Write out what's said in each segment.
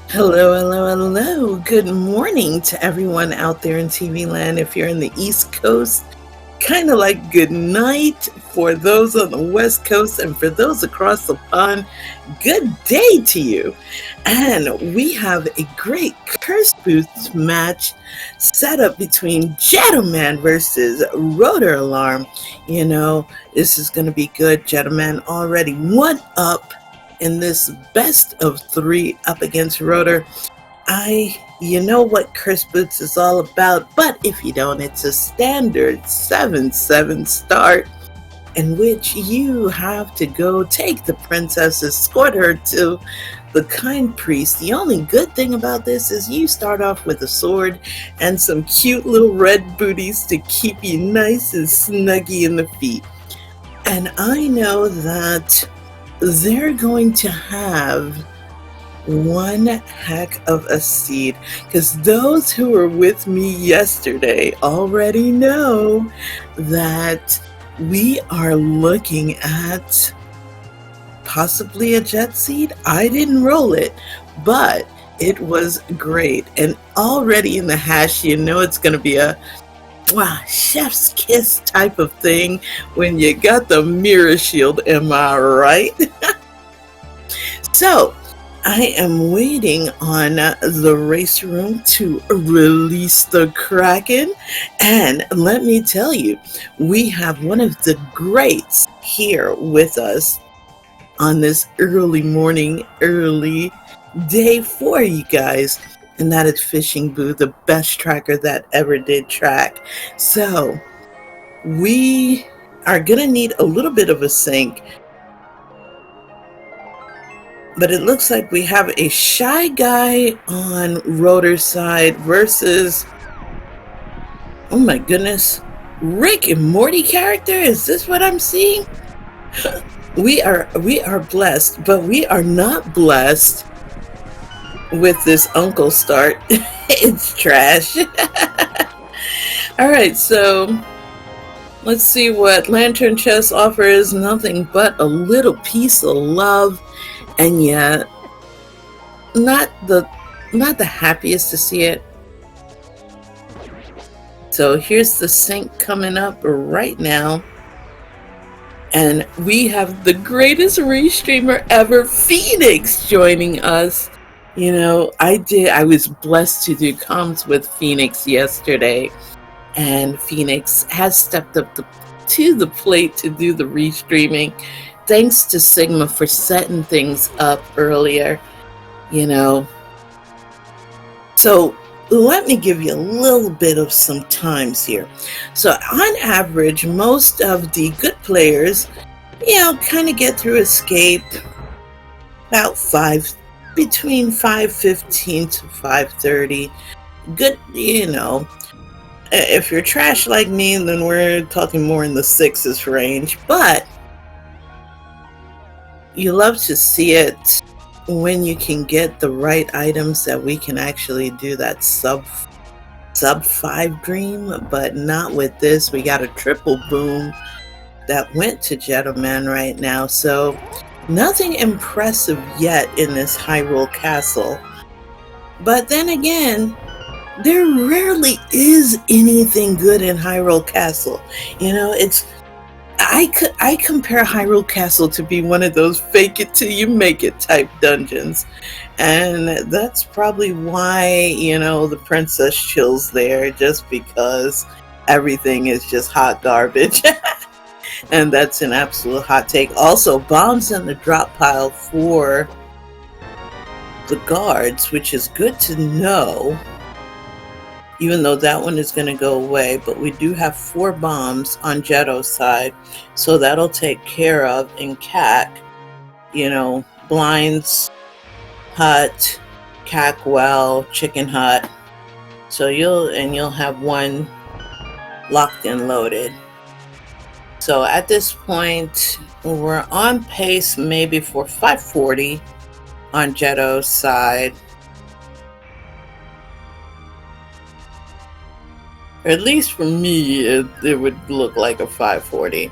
Hello, hello, hello. Good morning to everyone out there in TV land. If you're in the East Coast, kind of like good night for those on the West Coast, and for those across the pond, good day to you. And we have a great Curse Boost match set up between Jeddoman versus RoterAlarm. This is going to be good. Jeddoman already one up in this best of three up against Rotor. You know what Curse Boots is all about, but if you don't, it's a standard 7-7 start in which you have to go take the princess, escort her to the kind priest. The only good thing about this is you start off with a sword and some cute little red booties to keep you nice and snuggy in the feet. And I know that they're going to have one heck of a seed, because those who were with me yesterday already know that we are looking at possibly a jet seed. I didn't roll it, but it was great. And already in the hash, you know it's going to be a chef's kiss type of thing when you got the mirror shield, am I right? So I am waiting on the race room to release the Kraken. And let me tell you, we have one of the greats here with us on this early morning, early day for you guys. And that is Fishing Boo, the best tracker that ever did track. So we are going to need a little bit of a sync. But it looks like we have a Shy Guy on Rotor's side versus, oh my goodness, Rick and Morty character? Is this what I'm seeing? We are blessed, but we are not blessed with this uncle start. It's trash. All right, so let's see what Lantern Chest offers. Nothing but a little piece of love. And yet, not the happiest to see it. So here's the sync coming up right now. And we have the greatest restreamer ever, Phoenix, joining us. I was blessed to do comms with Phoenix yesterday. And Phoenix has stepped up to the plate to do the restreaming. Thanks to Sigma for setting things up earlier, So let me give you a little bit of some times here. So on average, most of the good players, kind of get through escape about between 5:15 to 5:30. Good, if you're trash like me, then we're talking more in the 6s range, but you love to see it when you can get the right items that we can actually do that sub 5 dream, but not with this. We got a triple boom that went to Jeddoman right now, so nothing impressive yet in this Hyrule Castle. But then again, there rarely is anything good in Hyrule Castle. I compare Hyrule Castle to be one of those fake it till you make it type dungeons. And that's probably why, the princess chills there, just because everything is just hot garbage. And that's an absolute hot take. Also, bombs in the drop pile for the guards, which is good to know. Even though that one is going to go away, but we do have 4 bombs on Jeddo's side, so that'll take care of in CAC, blinds, hut, CAC well, chicken hut. So you'll have one locked and loaded. So at this point, we're on pace maybe for 540 on Jeddo's side. Or at least for me, it would look like a 540.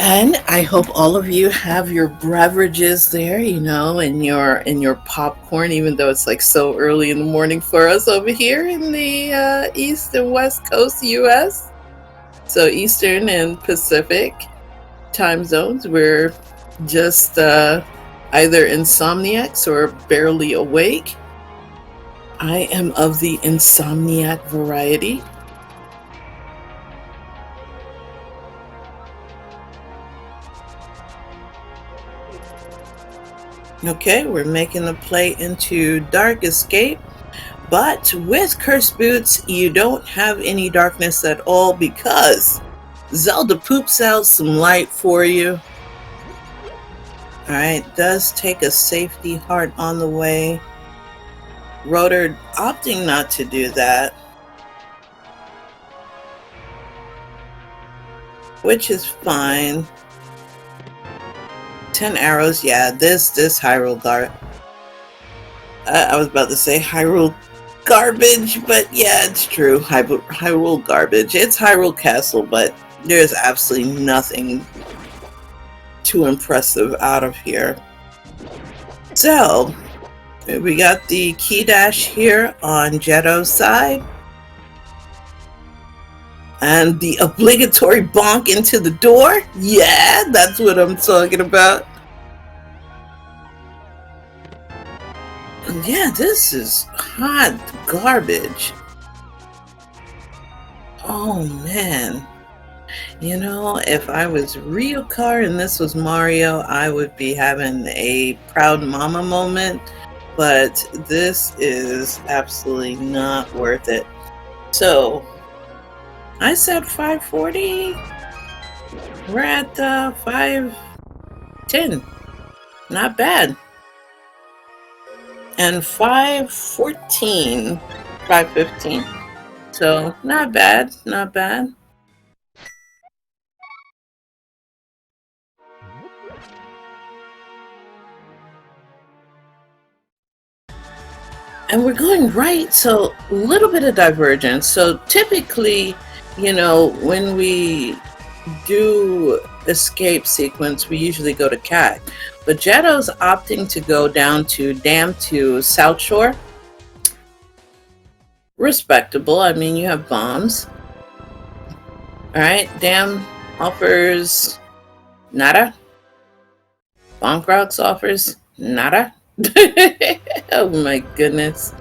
And I hope all of you have your beverages there, and your popcorn, even though it's like so early in the morning for us over here in the East and West Coast US. So Eastern and Pacific time zones, we're just either insomniacs or barely awake. I am of the insomniac variety. Okay, we're making the play into Dark Escape, but with Cursed Boots, you don't have any darkness at all because Zelda poops out some light for you. Alright, does take a safety heart on the way. Rotor opting not to do that, which is fine. 10 arrows, yeah, this Hyrule I was about to say Hyrule garbage, but yeah, it's true. Hyrule garbage. It's Hyrule Castle, but there's absolutely nothing too impressive out of here. So, we got the key dash here on Jeddo's side. And the obligatory bonk into the door. Yeah, that's what I'm talking about. Yeah, this is hot garbage. Oh man. If I was Ryukar and this was Mario, I would be having a proud mama moment. But this is absolutely not worth it. So, I said 540. We're at 510. Not bad. And 514, 515. So not bad, not bad. And we're going right, so a little bit of divergence. So typically, when we do escape sequence, we usually go to cat. But Jeddo's opting to go down to Dam to South Shore. Respectable. I mean, you have bombs. Alright, Dam offers nada. Bomb Rocks offers nada. Oh my goodness.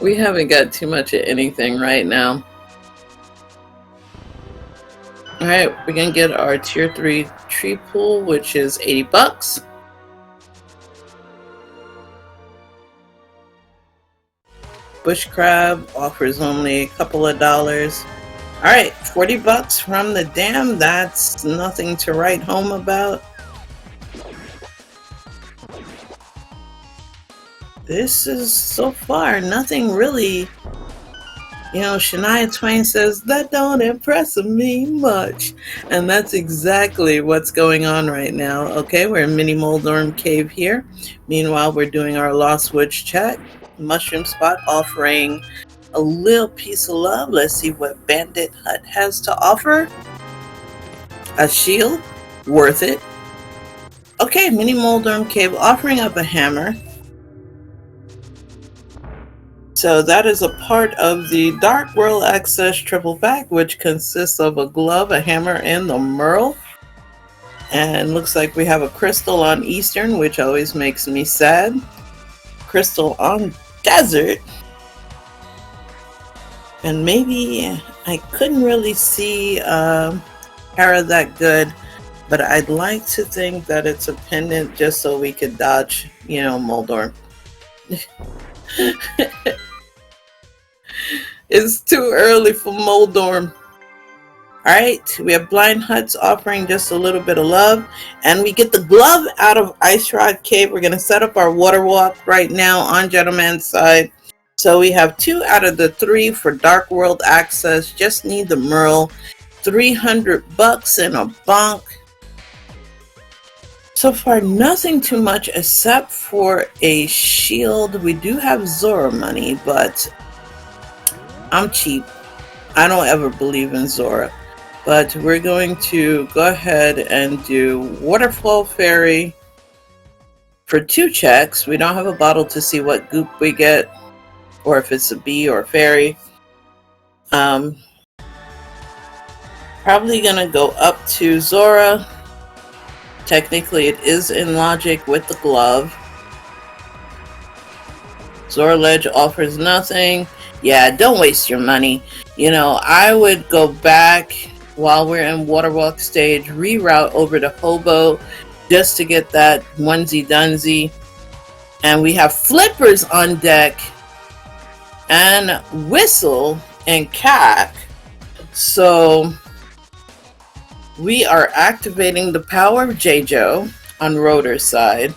We haven't got too much of anything right now. Alright, we're gonna get our tier 3 tree pool, which is $80. Bush crab offers only a couple of dollars. Alright, $40 from the dam. That's nothing to write home about. This is so far nothing really. Shania Twain says, that don't impress me much. And that's exactly what's going on right now. Okay, we're in Mini Moldorm Cave here. Meanwhile, we're doing our Lost Woods check. Mushroom Spot offering a little piece of love. Let's see what Bandit Hut has to offer. A shield. Worth it. Okay, Mini Moldorm Cave offering up a hammer. So that is a part of the Dark World Access triple pack, which consists of a glove, a hammer, and the Merle. And looks like we have a crystal on Eastern, which always makes me sad. Crystal on Desert. And maybe I couldn't really see Hera that good, but I'd like to think that it's a pendant just so we could dodge, Moldorm. It's too early for Moldorm. Alright, we have Blind Huts offering just a little bit of love. And we get the glove out of Ice Rod Cave. We're going to set up our water walk right now on Jeddoman's side. So we have 2 out of the 3 for Dark World access. Just need the Merle. $300 and a bonk. So far, nothing too much except for a shield. We do have Zora money, but I'm cheap. I don't ever believe in Zora. But we're going to go ahead and do Waterfall Fairy for 2 checks. We don't have a bottle to see what goop we get, or if it's a bee or a fairy. Probably gonna go up to Zora. Technically it is in logic with the glove. Zora Ledge offers nothing. Yeah, don't waste your money. You know, I would go back while we're in Waterwalk stage, reroute over to Hobo just to get that onesie dunsie. And we have Flippers on deck and Whistle and Cack. So we are activating the power of J-Jo on Rotor's side.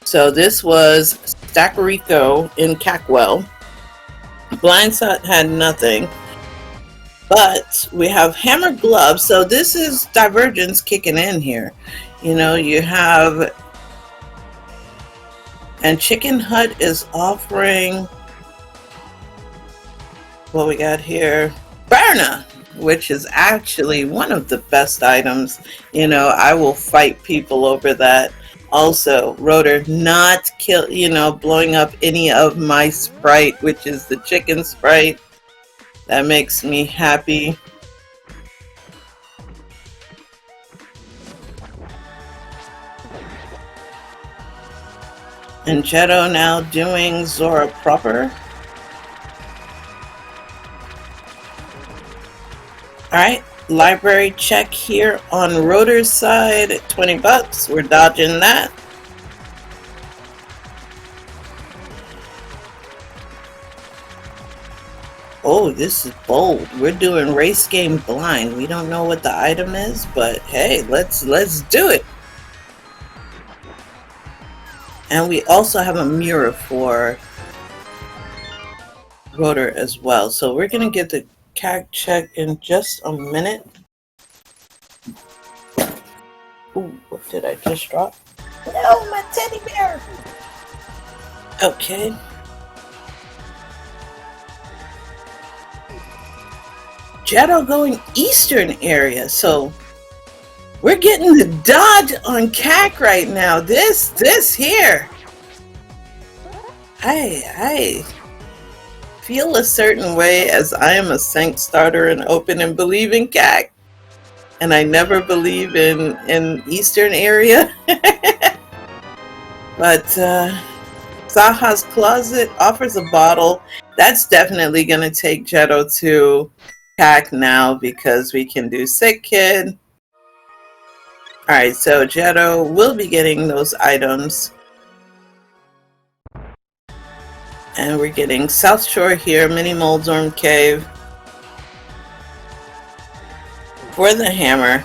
So this was Stackerico in Cackwell. Blindside had nothing. But we have Hammer Glove. So this is Divergence kicking in here. You know, you have... And Chicken Hut is offering... What we got here? Berna, which is actually one of the best items. You know, I will fight people over that. Also, Rotor not blowing up any of my Sprite, which is the chicken Sprite. That makes me happy. And Jeddo now doing Zora proper. Alright, library check here on Rotor's side at 20 bucks. We're dodging that. Oh, this is bold. We're doing race game blind. We don't know what the item is, but hey, let's do it. And we also have a mirror for Rotor as well. So we're gonna get the CAC check in just a minute. Ooh, what did I just drop? No, my teddy bear! Okay. Jeddo going eastern area, so we're getting the dodge on CAC right now. This here. I feel a certain way as I am a Sank starter and open and believe in CAC. And I never believe in eastern area. But Zaha's Closet offers a bottle. That's definitely going to take Jeddo to CAC now because we can do Sick Kid. Alright, so Jeddo will be getting those items. And we're getting South Shore here, Mini Moldorm Cave for the hammer.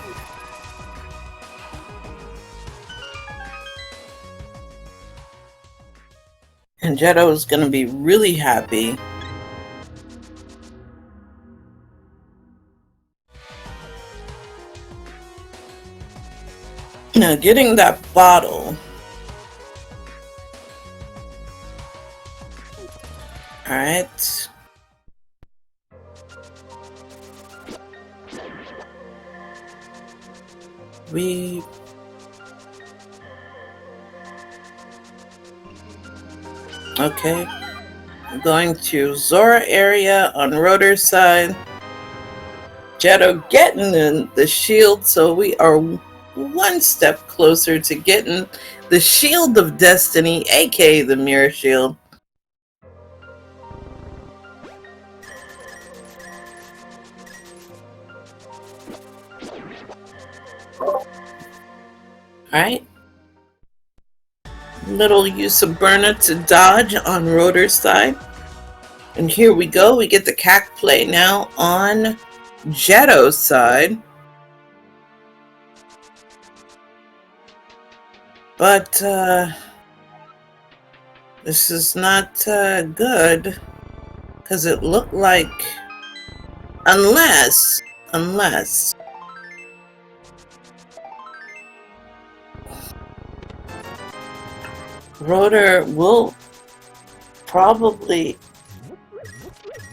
And Jeddo is going to be really happy. Now getting that bottle. Alright. Okay. I'm going to Zora area on Rotor's side. Jeddo getting the shield, so we are one step closer to getting the Shield of Destiny, aka the Mirror Shield. Alright. Little use of burner to dodge on Rotor's side. And here we go. We get the CAC play now on Jeddo's side. But this is not good. Because it looked like... Unless... Rotor will probably...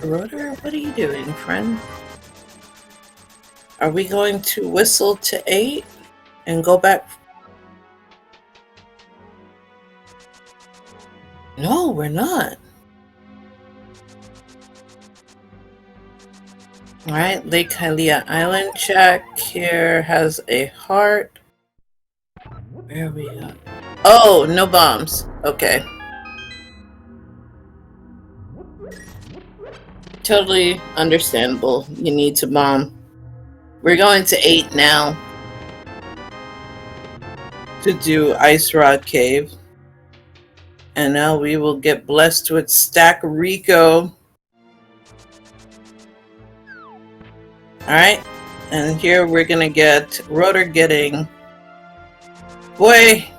Rotor, what are you doing, friend? Are we going to whistle to 8 and go back? No, we're not. All right, Lake Hialeah Island check here has a heart. Where are we at? Oh, no bombs. Okay. Totally understandable. You need to bomb. We're going to 8 now to do Ice Rod Cave. And now we will get blessed with Stack Rico. Alright. And here we're going to get Rotor getting... Boy!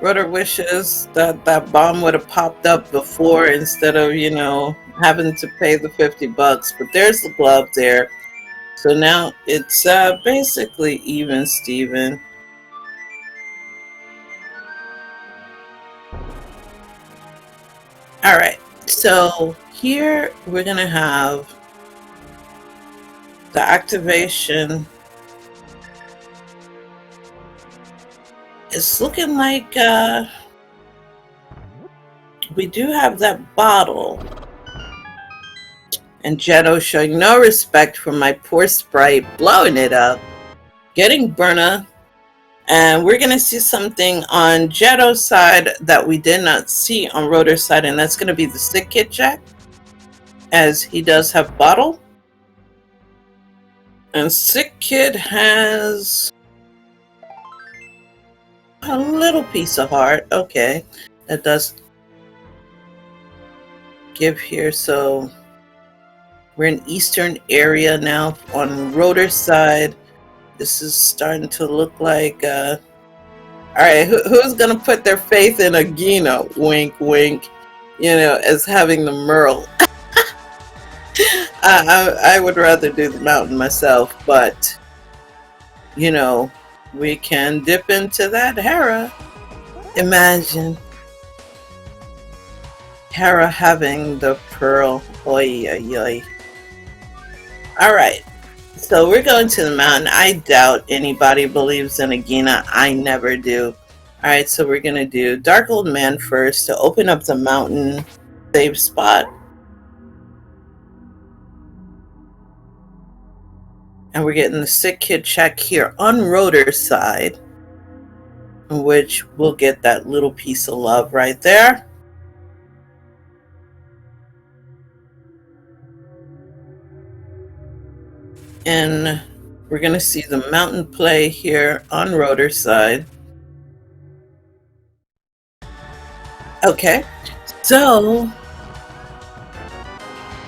Rotor wishes that that bomb would have popped up before instead of, you know, having to pay the $50. But there's the glove there. So now it's basically even Steven. Alright, so here we're going to have the activation. It's looking like we do have that bottle. And Jeddo showing no respect for my poor sprite, blowing it up, getting Burna. And we're going to see something on Jeddo's side that we did not see on Rotor's side, and that's going to be the Sick Kid check, as he does have bottle. And Sick Kid has a little piece of heart. Okay, that does give here. So we're in Eastern area now on Rotor's side. This is starting to look like, all right, who's going to put their faith in Agina, wink, wink, you know, as having the Merle? I would rather do the mountain myself, but, you know, we can dip into that Hera. Imagine Hera having the pearl. Oy, oy, oy. All right. So we're going to the mountain. I doubt anybody believes in Agina. I never do. Alright, so we're going to do Dark Old Man first to open up the mountain save spot. And we're getting the Sick Kid check here on Rotor's side, which we'll get that little piece of love right there. And we're going to see the mountain play here on Rotor's side. Okay, so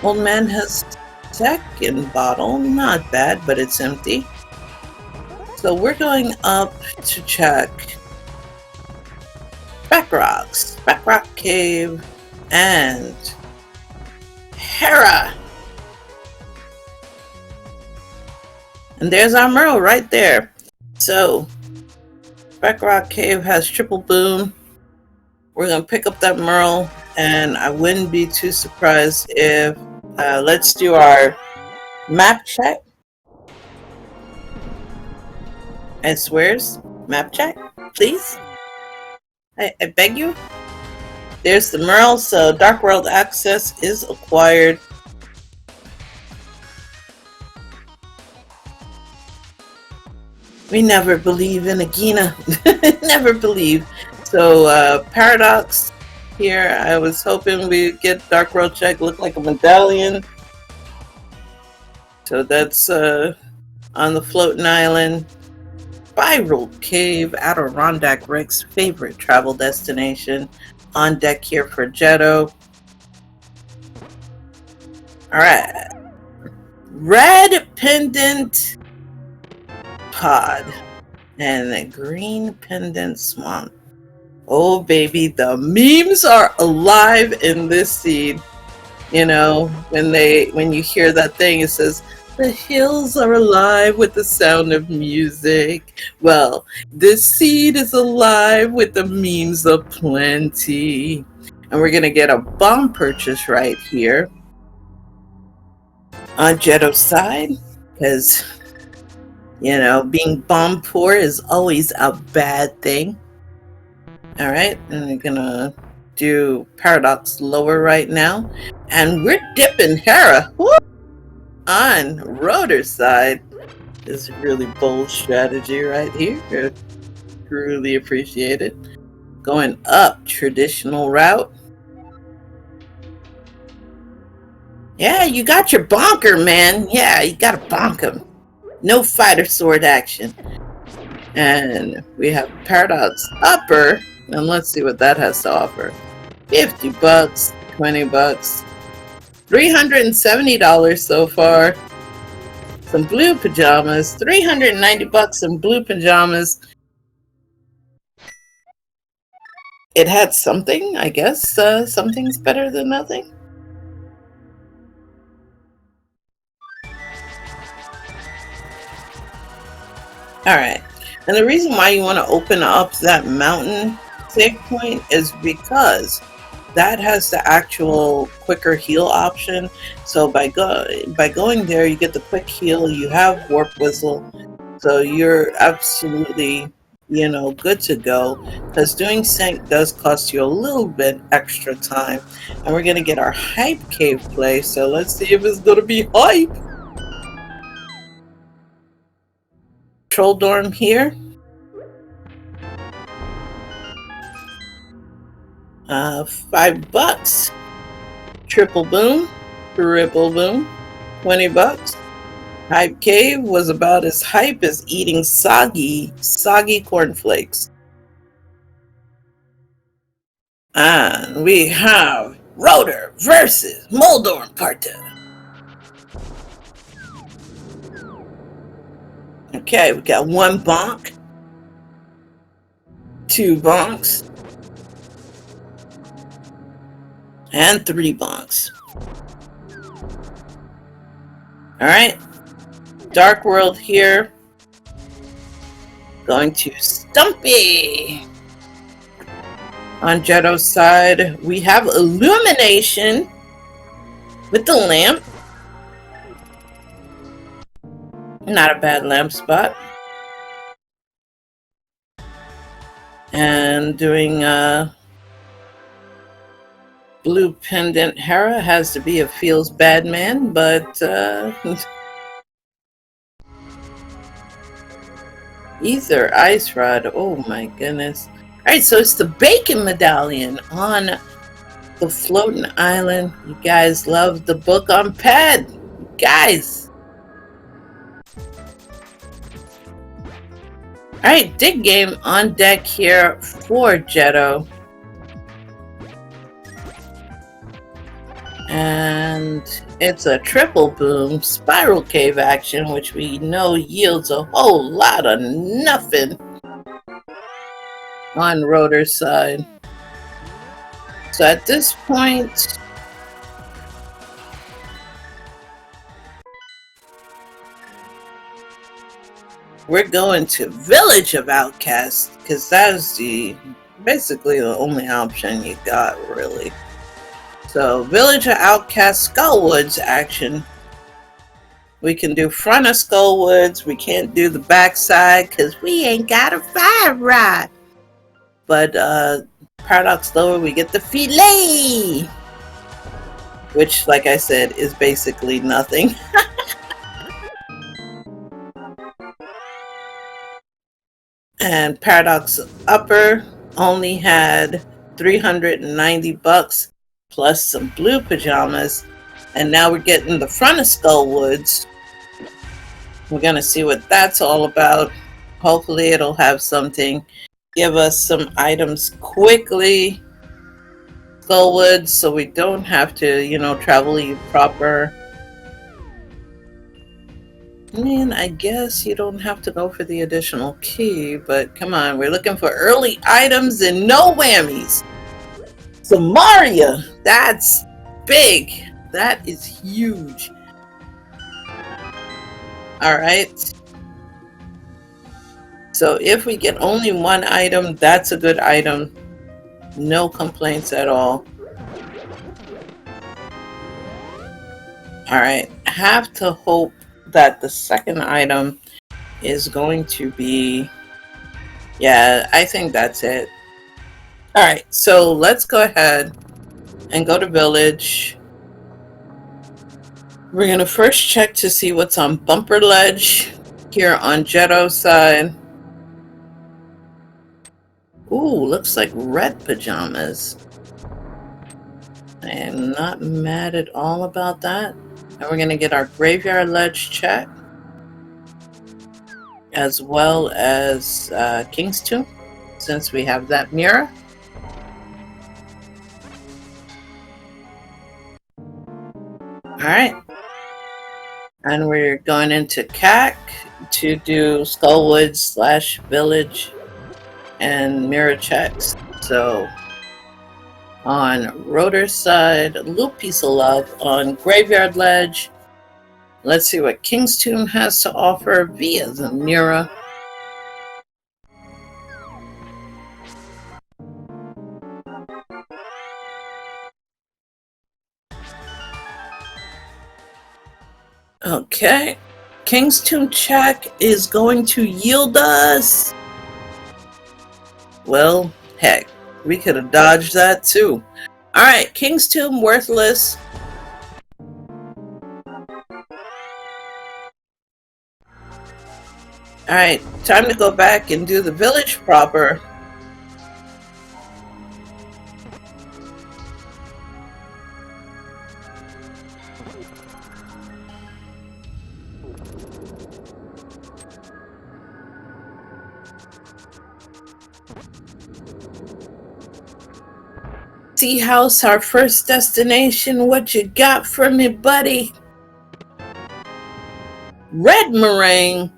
Old Man has second bottle. Not bad, but it's empty. So we're going up to check Back Rock Cave, and Hera. And there's our Merle right there. So Back Rock Cave has triple boom. We're going to pick up that Merle, and I wouldn't be too surprised if, let's do our map check. I swears, map check, please. I beg you. There's the Merle, so Dark World access is acquired. We never believe in Agina. Never believe. So Paradox here, I was hoping we'd get Dark World check, look like a medallion. So that's on the floating island. Spiral Cave, Adirondack Rick's favorite travel destination. On deck here for Jeddo. Alright. Red Pendant Pod and the Green Pendant Swamp. Oh baby, the memes are alive in this seed. You know, when you hear that thing, it says, "The hills are alive with the sound of music." Well, this seed is alive with the memes aplenty. And we're going to get a bomb purchase right here on Jeddo's side, because You know, being bomb poor is always a bad thing. All right, and we're gonna do Paradox lower right now. And we're dipping Hera. Woo! On Rotor's side. This is really bold strategy right here. Truly appreciate it. Going up, traditional route. Yeah, you got your bonker, man. Yeah, you gotta bonk him. No fighter sword action. And we have Paradox upper. And let's see what that has to offer. 50 bucks, 20 bucks, $370 so far. Some blue pajamas, 390 bucks some blue pajamas. It had something, I guess. Something's better than nothing. All right. And the reason why you want to open up that mountain save point is because that has the actual quicker heal option. So by going there, you get the quick heal. You have warp whistle, so you're absolutely, you know, good to go. Because doing sync does cost you a little bit extra time, and we're gonna get our hype cave play. So let's see if it's gonna be hype. Troll dorm here. $5. Triple boom, 20 bucks. Hype cave was about as hype as eating soggy cornflakes. And we have Rotor versus Moldorm Parta. Okay, we got 1 bonk, 2 bonks, and 3 bonks. Alright. Dark World here. Going to Stumpy. On Jeddo's side, we have Illumination with the lamp. Not a bad lamp spot. And doing blue pendant Hera has to be a feels bad man, but Ether Ice Rod, oh my goodness. Alright, so it's the Bacon Medallion on the floating island. You guys love the book on pad. Guys. Alright, dig game on deck here for Jeddo. And it's a triple boom spiral cave action, which we know yields a whole lot of nothing on Rotor's side. So at this point, we're going to Village of Outcasts, because that is basically the only option you got, really. So Village of Outcasts Skullwoods action. We can do front of Skullwoods. We can't do the backside because we ain't got a fire rod. But Paradox lower, we get the filet, which, like I said, is basically nothing. And Paradox upper only had 390 bucks plus some blue pajamas. And now we're getting the front of Skullwoods. We're going to see what that's all about. Hopefully it'll have something. Give us some items quickly. Skullwoods, so we don't have to, you know, travel proper. I mean, I guess you don't have to go for the additional key, but come on, we're looking for early items and no whammies. Samaria, that's big. That is huge. All right. So if we get only 1 item, that's a good item. No complaints at all. All right. Have to hope that the second item is going to be, yeah, I think that's it. All right, so let's go ahead and go to village. We're gonna first check to see what's on Bumper Ledge here on Jeddo's side. Ooh, looks like red pajamas. I am not mad at all about that. And we're gonna get our Graveyard Ledge check, as well as King's Tomb, since we have that mirror. Alright. And we're going into CAC to do Skullwood / Village and mirror checks. So on Rotor's side, a little piece of love on Graveyard Ledge. Let's see what King's Tomb has to offer via the mirror. Okay, King's Tomb check is going to yield us, well, heck, we could have dodged that too. Alright, King's Tomb worthless. Alright, time to go back and do the village proper. Tea House, our first destination. What you got for me, buddy? Red meringue.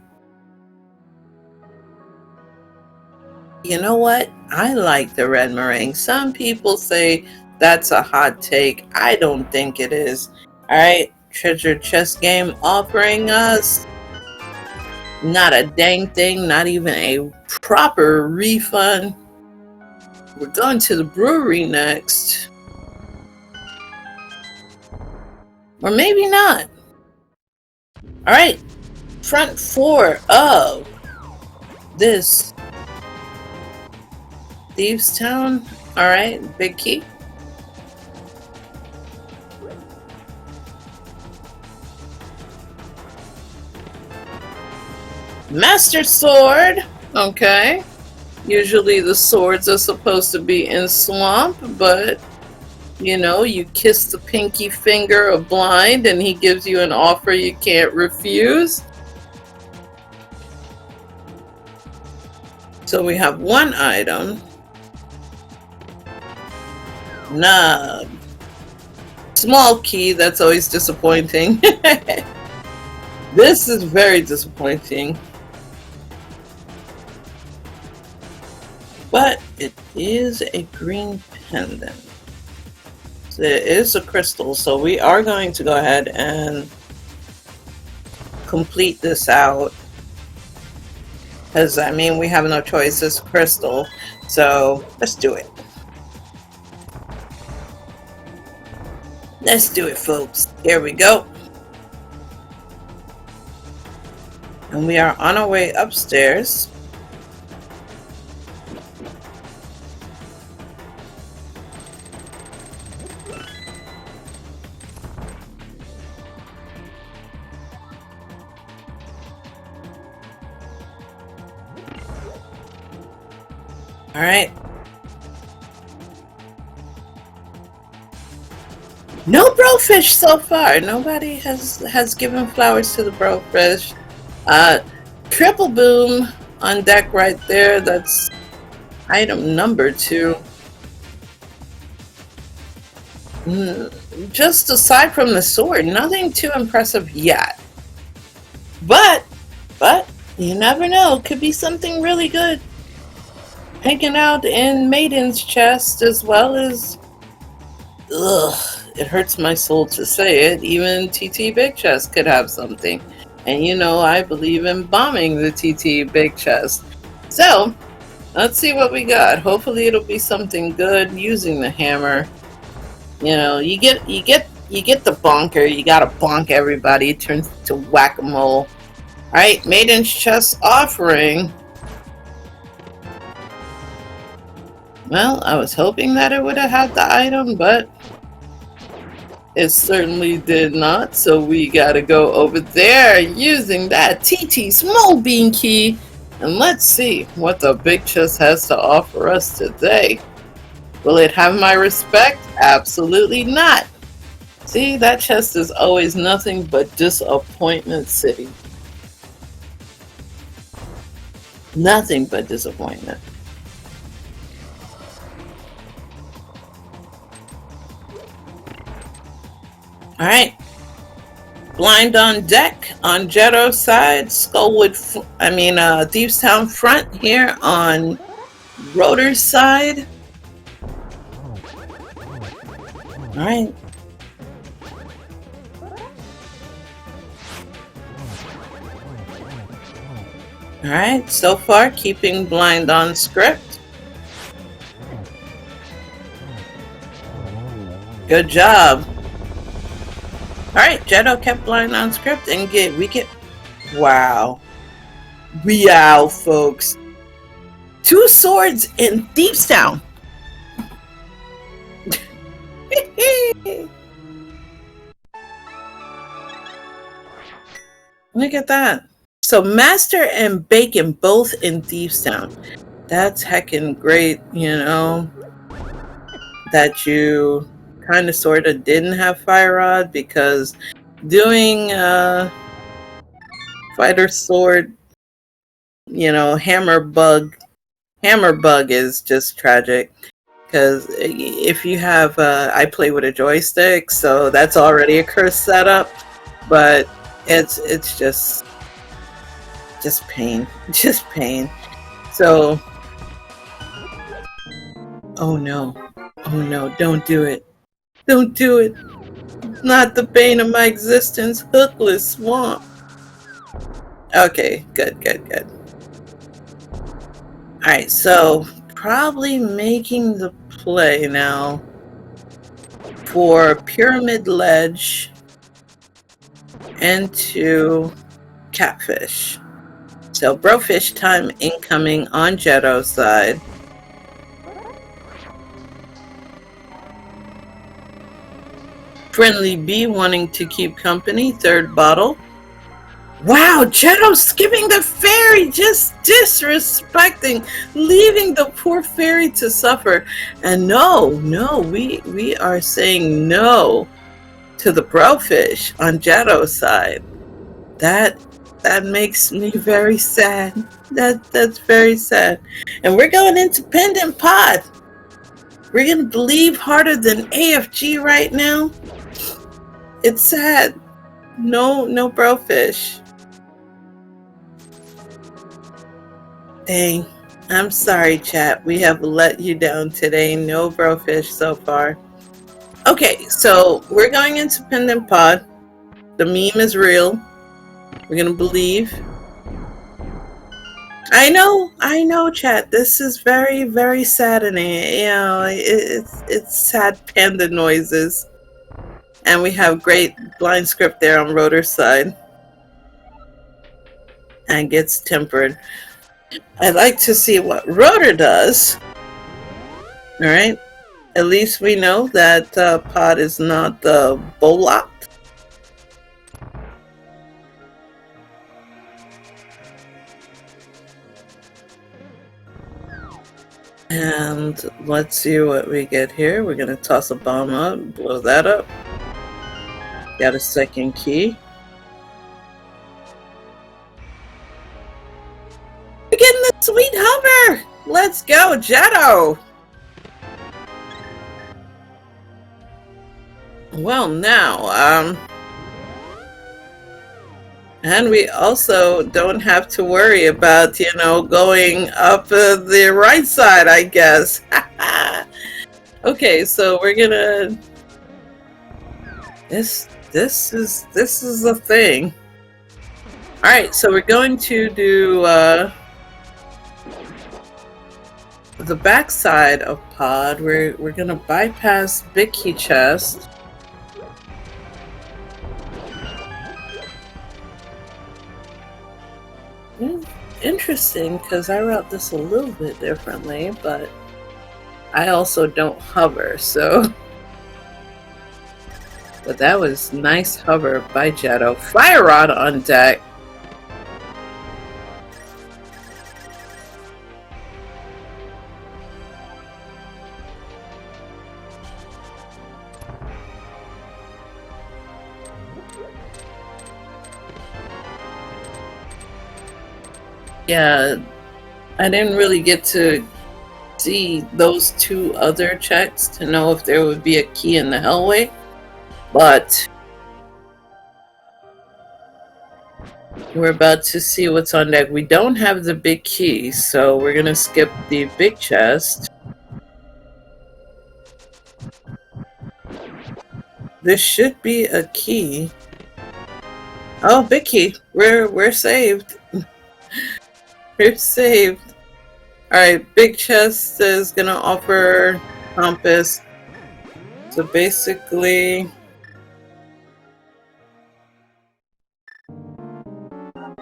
You know what? I like the red meringue. Some people say that's a hot take. I don't think it is. Alright, treasure chest game offering us not a dang thing, not even a proper refund. We're going to the brewery next. Or maybe not. Alright, front 4 of this Thieves Town. Alright, big key. Master Sword. Okay. Usually the swords are supposed to be in swamp, but you know, you kiss the pinky finger of blind and he gives you an offer you can't refuse. So we have one item. Nub. Small key, that's always disappointing. This is very disappointing. But it is a green pendant. So it is a crystal, so we are going to go ahead and complete this out. Because, I mean, we have no choice. It's crystal. So, let's do it. Let's do it, folks. Here we go. And we are on our way upstairs. All right. No brofish so far. Nobody has given flowers to the brofish. Triple boom on deck right there. That's item number 2. Just aside from the sword, nothing too impressive yet. But you never know. Could be something really good hanging out in Maiden's chest, as well as, it hurts my soul to say it, even TT Big Chest could have something. And you know, I believe in bombing the TT Big Chest. So, let's see what we got. Hopefully it'll be something good using the hammer. You know, you get the bonker, you gotta bonk everybody, it turns to whack-a-mole. Alright, Maiden's Chest offering. Well, I was hoping that it would have had the item, but it certainly did not, so we gotta go over there using that TT Small Bean key, and let's see what the big chest has to offer us today. Will it have my respect? Absolutely not. See, that chest is always nothing but disappointment city. Nothing but disappointment. Alright. Blind on deck on Jeddo's side. Skullwood, Deepstown front here on Rotor's side. Alright. Alright, so far keeping blind on script. Good job. Alright, Jeddo kept blind on script and we get wow. Wow, folks. 2 swords in Deepstown. Look at that. So Master and Bacon both in Deepstown. That's heckin' great, you know, that you kind of sort of didn't have Fire Rod, because doing Fighter Sword, you know, Hammer Bug is just tragic. Because if you have, I play with a joystick, so that's already a curse setup, but it's just pain, just pain. So, oh no, don't do it. Don't do it. Not the bane of my existence, Hookless Swamp. Okay, good. Alright, so probably making the play now for Pyramid Ledge into Catfish. So Brofish time incoming on Jeddo's side. Friendly Bee wanting to keep company, 3rd bottle. Wow, Jeddo's skipping the fairy, just disrespecting, leaving the poor fairy to suffer. And no, we are saying no to the Brofish on Jeddo's side. That makes me very sad. That's very sad. And we're going into Pendant Pod. We're gonna believe harder than AFG right now. It's sad. No Brofish. Dang. I'm sorry, chat. We have let you down today. No Brofish so far. Okay, so we're going into Pendant Pod. The meme is real. We're gonna believe. I know, chat. This is very, very saddening. You know, it's sad panda noises. And we have great blind script there on Rotor's side. And gets tempered. I'd like to see what Rotor does. Alright. At least we know that Pod is not the Bolot. And let's see what we get here. We're going to toss a bomb up, blow that up. Got a 2nd key. We're getting the sweet hover! Let's go, Jeddo! Well, now, and we also don't have to worry about, you know, going up the right side, I guess. Okay, so we're gonna... This is a thing. Alright, so we're going to do the back side of Pod. We're gonna bypass Big Key Chest. interesting because I route this a little bit differently, but I also don't hover, so. But that was nice hover by Jeddo. Fire Rod on deck. Yeah, I didn't really get to see those two other checks to know if there would be a key in the hellway, but we're about to see what's on deck. We don't have the big key, so we're gonna skip the big chest. This should be a key. Oh, big key. We're saved. We're saved. Alright, big chest is gonna offer compass. So basically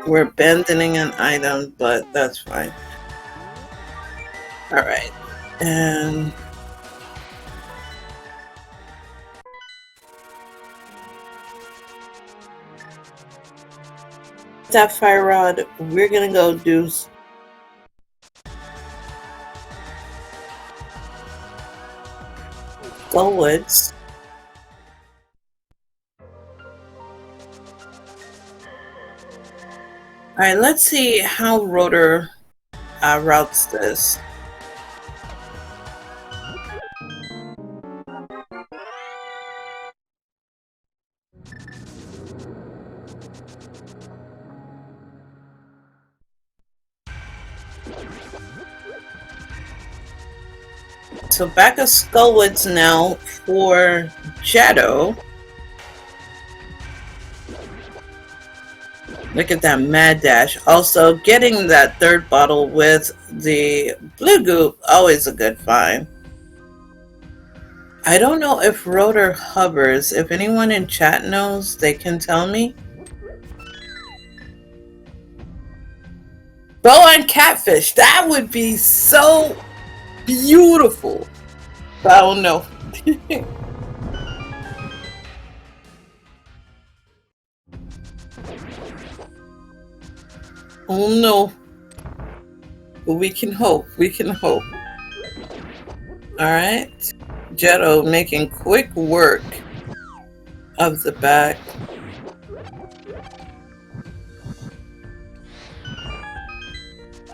we're abandoning an item, but that's fine. Alright. And that fire rod, we're gonna go do Gullwoods. Alright, let's see how Rotor routes this. So back of Skullwoods now for Jeddo. Look at that mad dash. Also, getting that third bottle with the blue goop, always a good find. I don't know if Rotor hovers. If anyone in chat knows, they can tell me. Bow and catfish. That would be so beautiful. But I don't know. Oh no. But we can hope. We can hope. Alright. Jeddo making quick work of the back.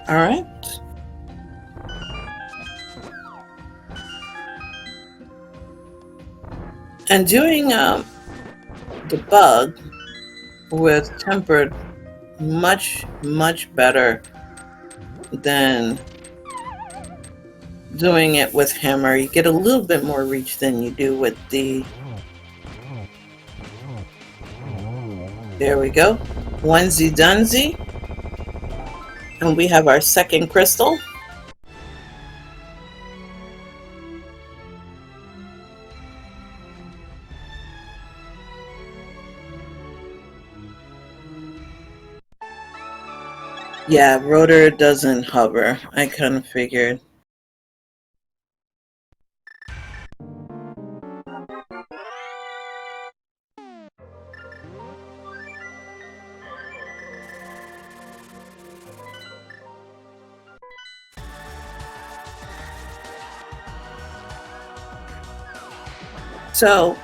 Alright. And doing the bug with tempered much better than doing it with hammer. You get a little bit more reach than you do with the... There we go. Onesie dunsie. And we have our second crystal. Yeah, Rotor doesn't hover. I kind of figured. So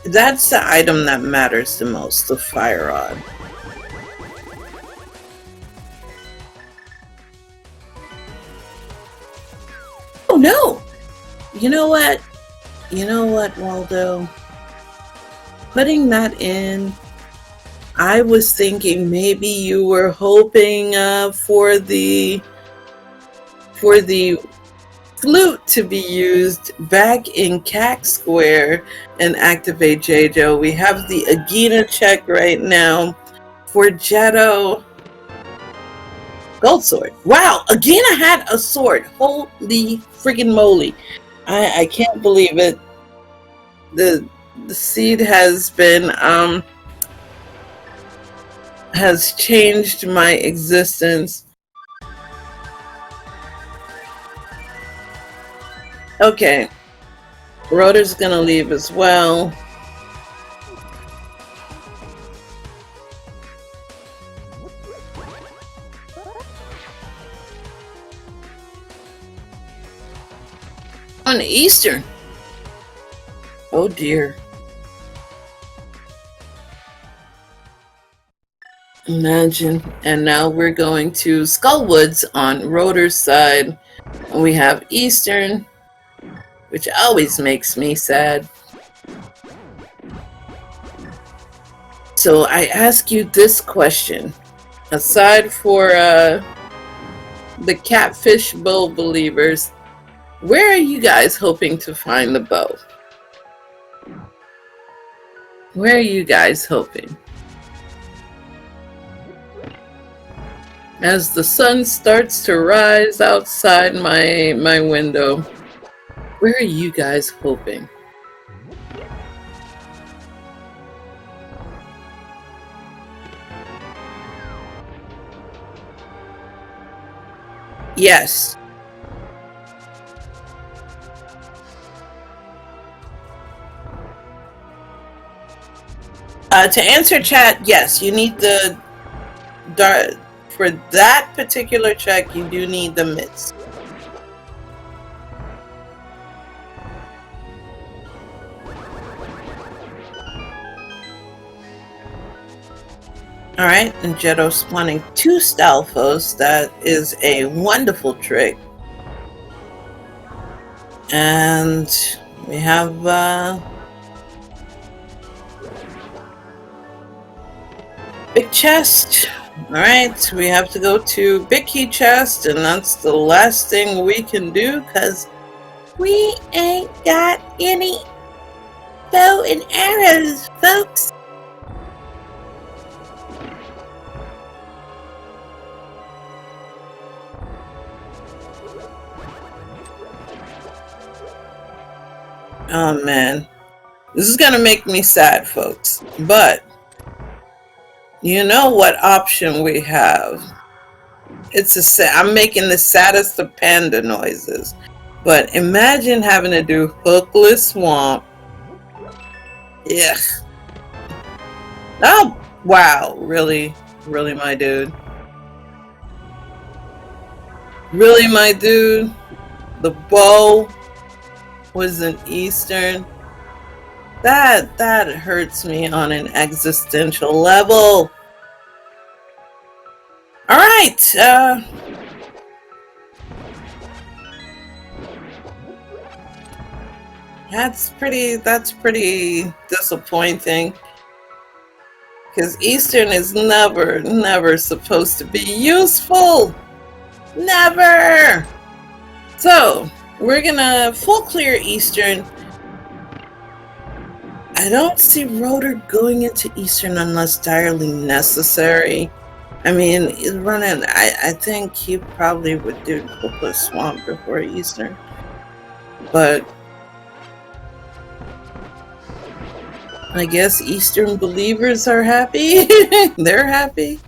that's the item that matters the most, the fire rod. Oh no! You know what? You know what, Waldo? Putting that in, I was thinking maybe you were hoping for the flute to be used back in CAC Square and activate Jeddo. We have the Agena check right now for Jeddo. Gold sword. Wow, Agena had a sword. Holy friggin' moly. I can't believe it. The seed has been has changed my existence. Okay, Rotor's gonna leave as well. On Eastern. Oh dear. Imagine. And now we're going to Skullwoods on Rotor's side. And we have Eastern, which always makes me sad. So I ask you this question. Aside for the Catfish Bow believers, where are you guys hoping to find the bow? Where are you guys hoping? As the sun starts to rise outside my window, where are you guys hoping? Yes. To answer chat, yes, you need the dart. For that particular check, you do need the mitts. Alright, and Jeddo spawning 2 Stalfos. That is a wonderful trick. And we have big chest. Alright, we have to go to Big Key Chest, and that's the last thing we can do because we ain't got any bow and arrows, folks. Oh man, this is gonna make me sad, folks, but you know what option we have? I'm making the saddest of panda noises, but imagine having to do Hookless Swamp. Yeah. Oh wow, really, my dude. Really, my dude. The bow was an Eastern. That hurts me on an existential level. All right. That's pretty disappointing. Because Eastern is never supposed to be useful. Never. So we're gonna full clear Eastern. I don't see Rotor going into Eastern unless direly necessary. I mean, running. I think he probably would do Hopeless Swamp before Eastern, but I guess Eastern believers are happy. They're happy.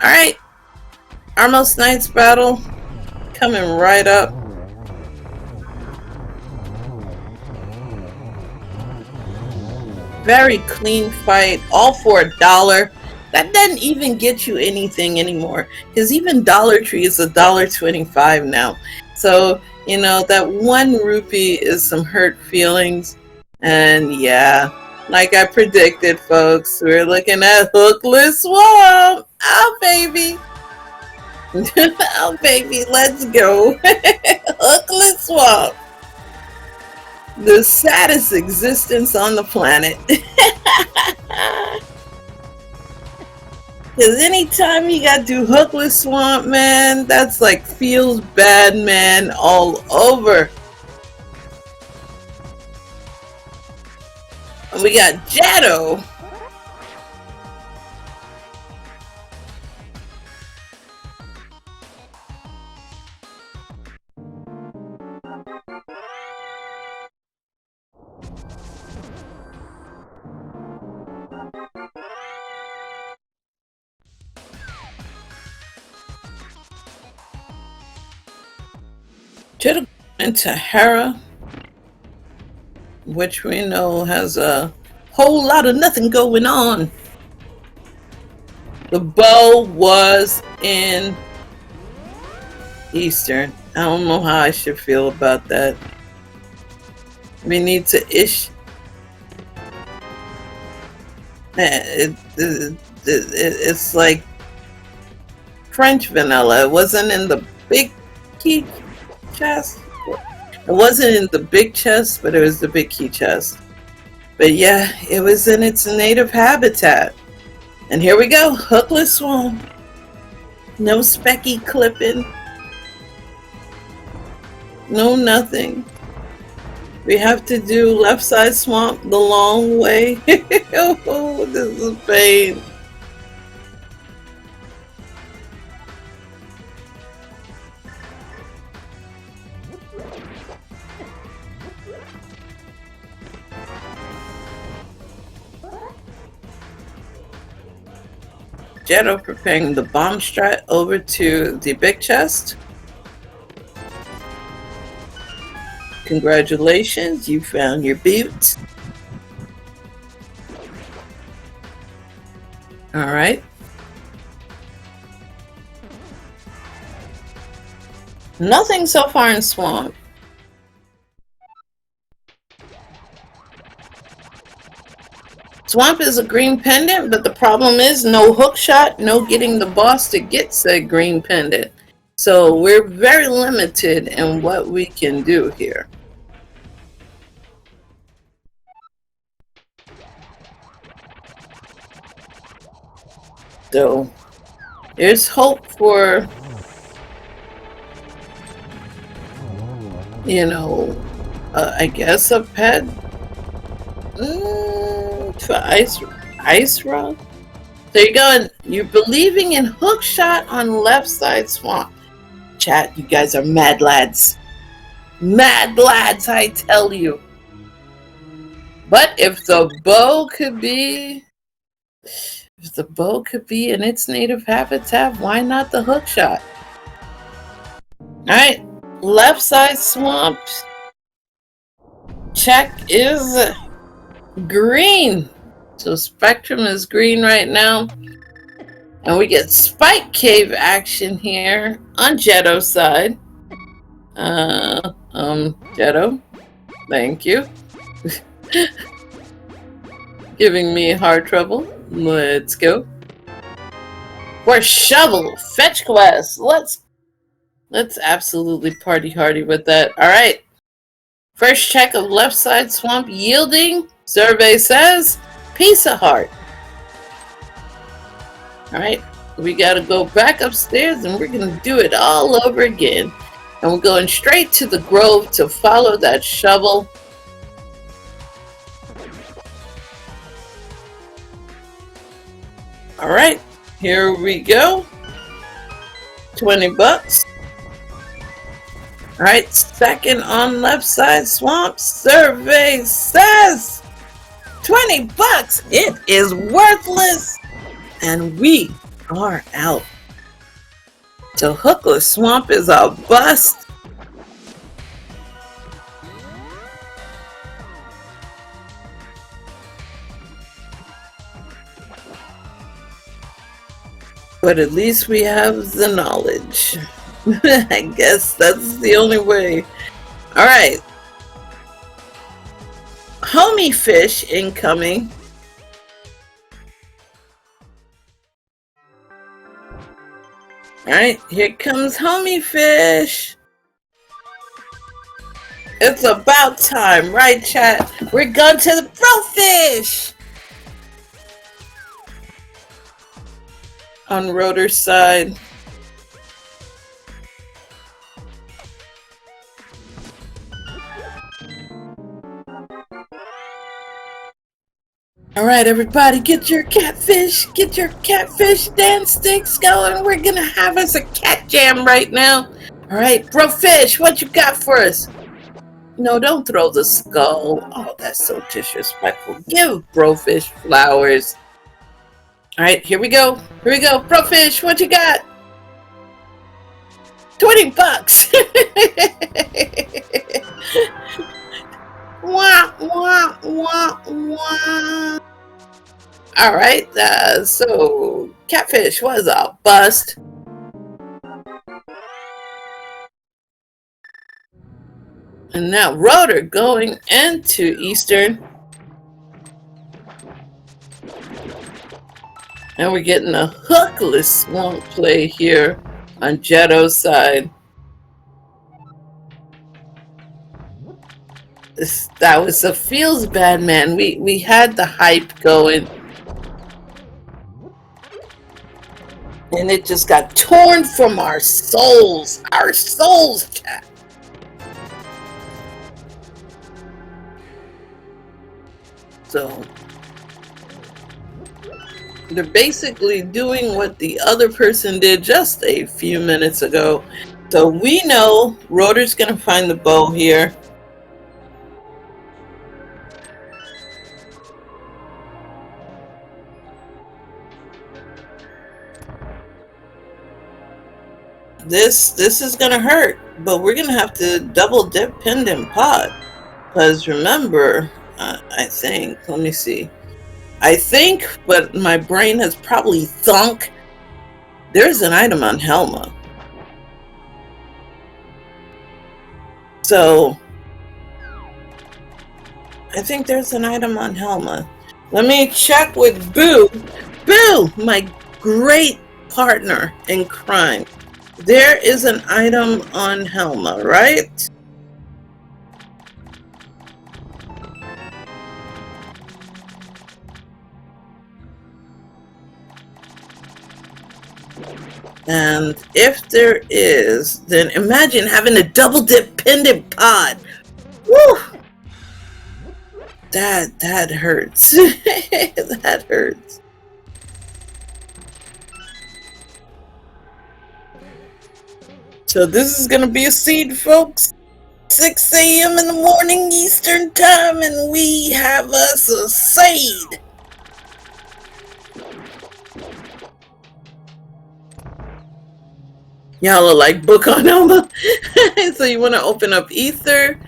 All right, Armos Knights battle coming right up. Very clean fight, all for $1. That doesn't even get you anything anymore, because even Dollar Tree is $1.25 now. So, you know, that 1 rupee is some hurt feelings. And yeah, like I predicted, folks, we're looking at Hookless Swamp. Oh, baby. Oh, baby, let's go. Hookless Swamp. The saddest existence on the planet. Because anytime you gotta do Hookless Swamp, man, that's like feels bad, man, all over. And we got Jeddo. Jeddoman into Hera, which we know has a whole lot of nothing going on. The bow was in Eastern. I don't know how I should feel about that. We need to it's like French vanilla. It wasn't in the big key chest. It wasn't in the big chest, but it was the big key chest. But yeah, it was in its native habitat. And here we go, hookless swamp. No specky clipping. No nothing. We have to do left side swamp the long way. Oh, this is pain. Jeddo preparing the bomb strat over to the big chest. Congratulations, you found your boot. Alright. Nothing so far in swamp. Swamp is a green pendant, but the problem is no hook shot, no getting the boss to get said green pendant. So we're very limited in what we can do here. So there's hope for, you know, I guess a pet for ice run. There you go. And you're believing in hook shot on left side swamp. Chat, you guys are mad lads. Mad lads, I tell you. But if the bow could be in its native habitat, why not the hook shot? Alright, left side swamp check is green. So Spectrum is green right now. And we get Spike Cave action here on Jeddo's side. Jeddo, thank you. Giving me hard trouble. Let's go. For shovel fetch quest. Let's absolutely party hardy with that. Alright. First check of left side swamp yielding. Survey says piece of heart. Alright. We gotta go back upstairs and we're gonna do it all over again. And we're going straight to the grove to follow that shovel. Alright, here we go. 20 bucks. Alright, second on left side swamp. Survey says 20 bucks. It is worthless. And we are out. So hookless swamp is a bust. But at least we have the knowledge. I guess that's the only way. Alright. Homie fish incoming. Alright, here comes homie fish. It's about time, right chat? We're going to the bro fish. On Rotor's side. Alright everybody, get your catfish dance sticks going. We're gonna have us a cat jam right now. Alright, bro fish, what you got for us? No, don't throw the skull. Oh, that's so disrespectful. Give bro fish flowers. Alright, here we go. Here we go. Profish, what you got? 20 bucks. All right, so Catfish was a bust. And now Rotor going into Eastern. And we're getting a hookless swamp play here on Jeddo's side. That was a feels bad, man. We had the hype going. And it just got torn from our souls. Our souls, chat. So they're basically doing what the other person did just a few minutes ago. So we know Rotor's gonna find the bow here. This is gonna hurt, but we're gonna have to double dip pendant pot. Because remember, I think, let me see. I think, but my brain has probably thunk. There's an item on Helma. So, I think there's an item on Helma. Let me check with Boo. Boo, my great partner in crime. There is an item on Helma, right? And if there is, then imagine having a double dip pendant pod. Woo! That hurts. That hurts. So this is gonna be a seed, folks. 6 a.m. in the morning Eastern time, and we have us a seed. Y'all are like book on Elma. So you want to open up Ether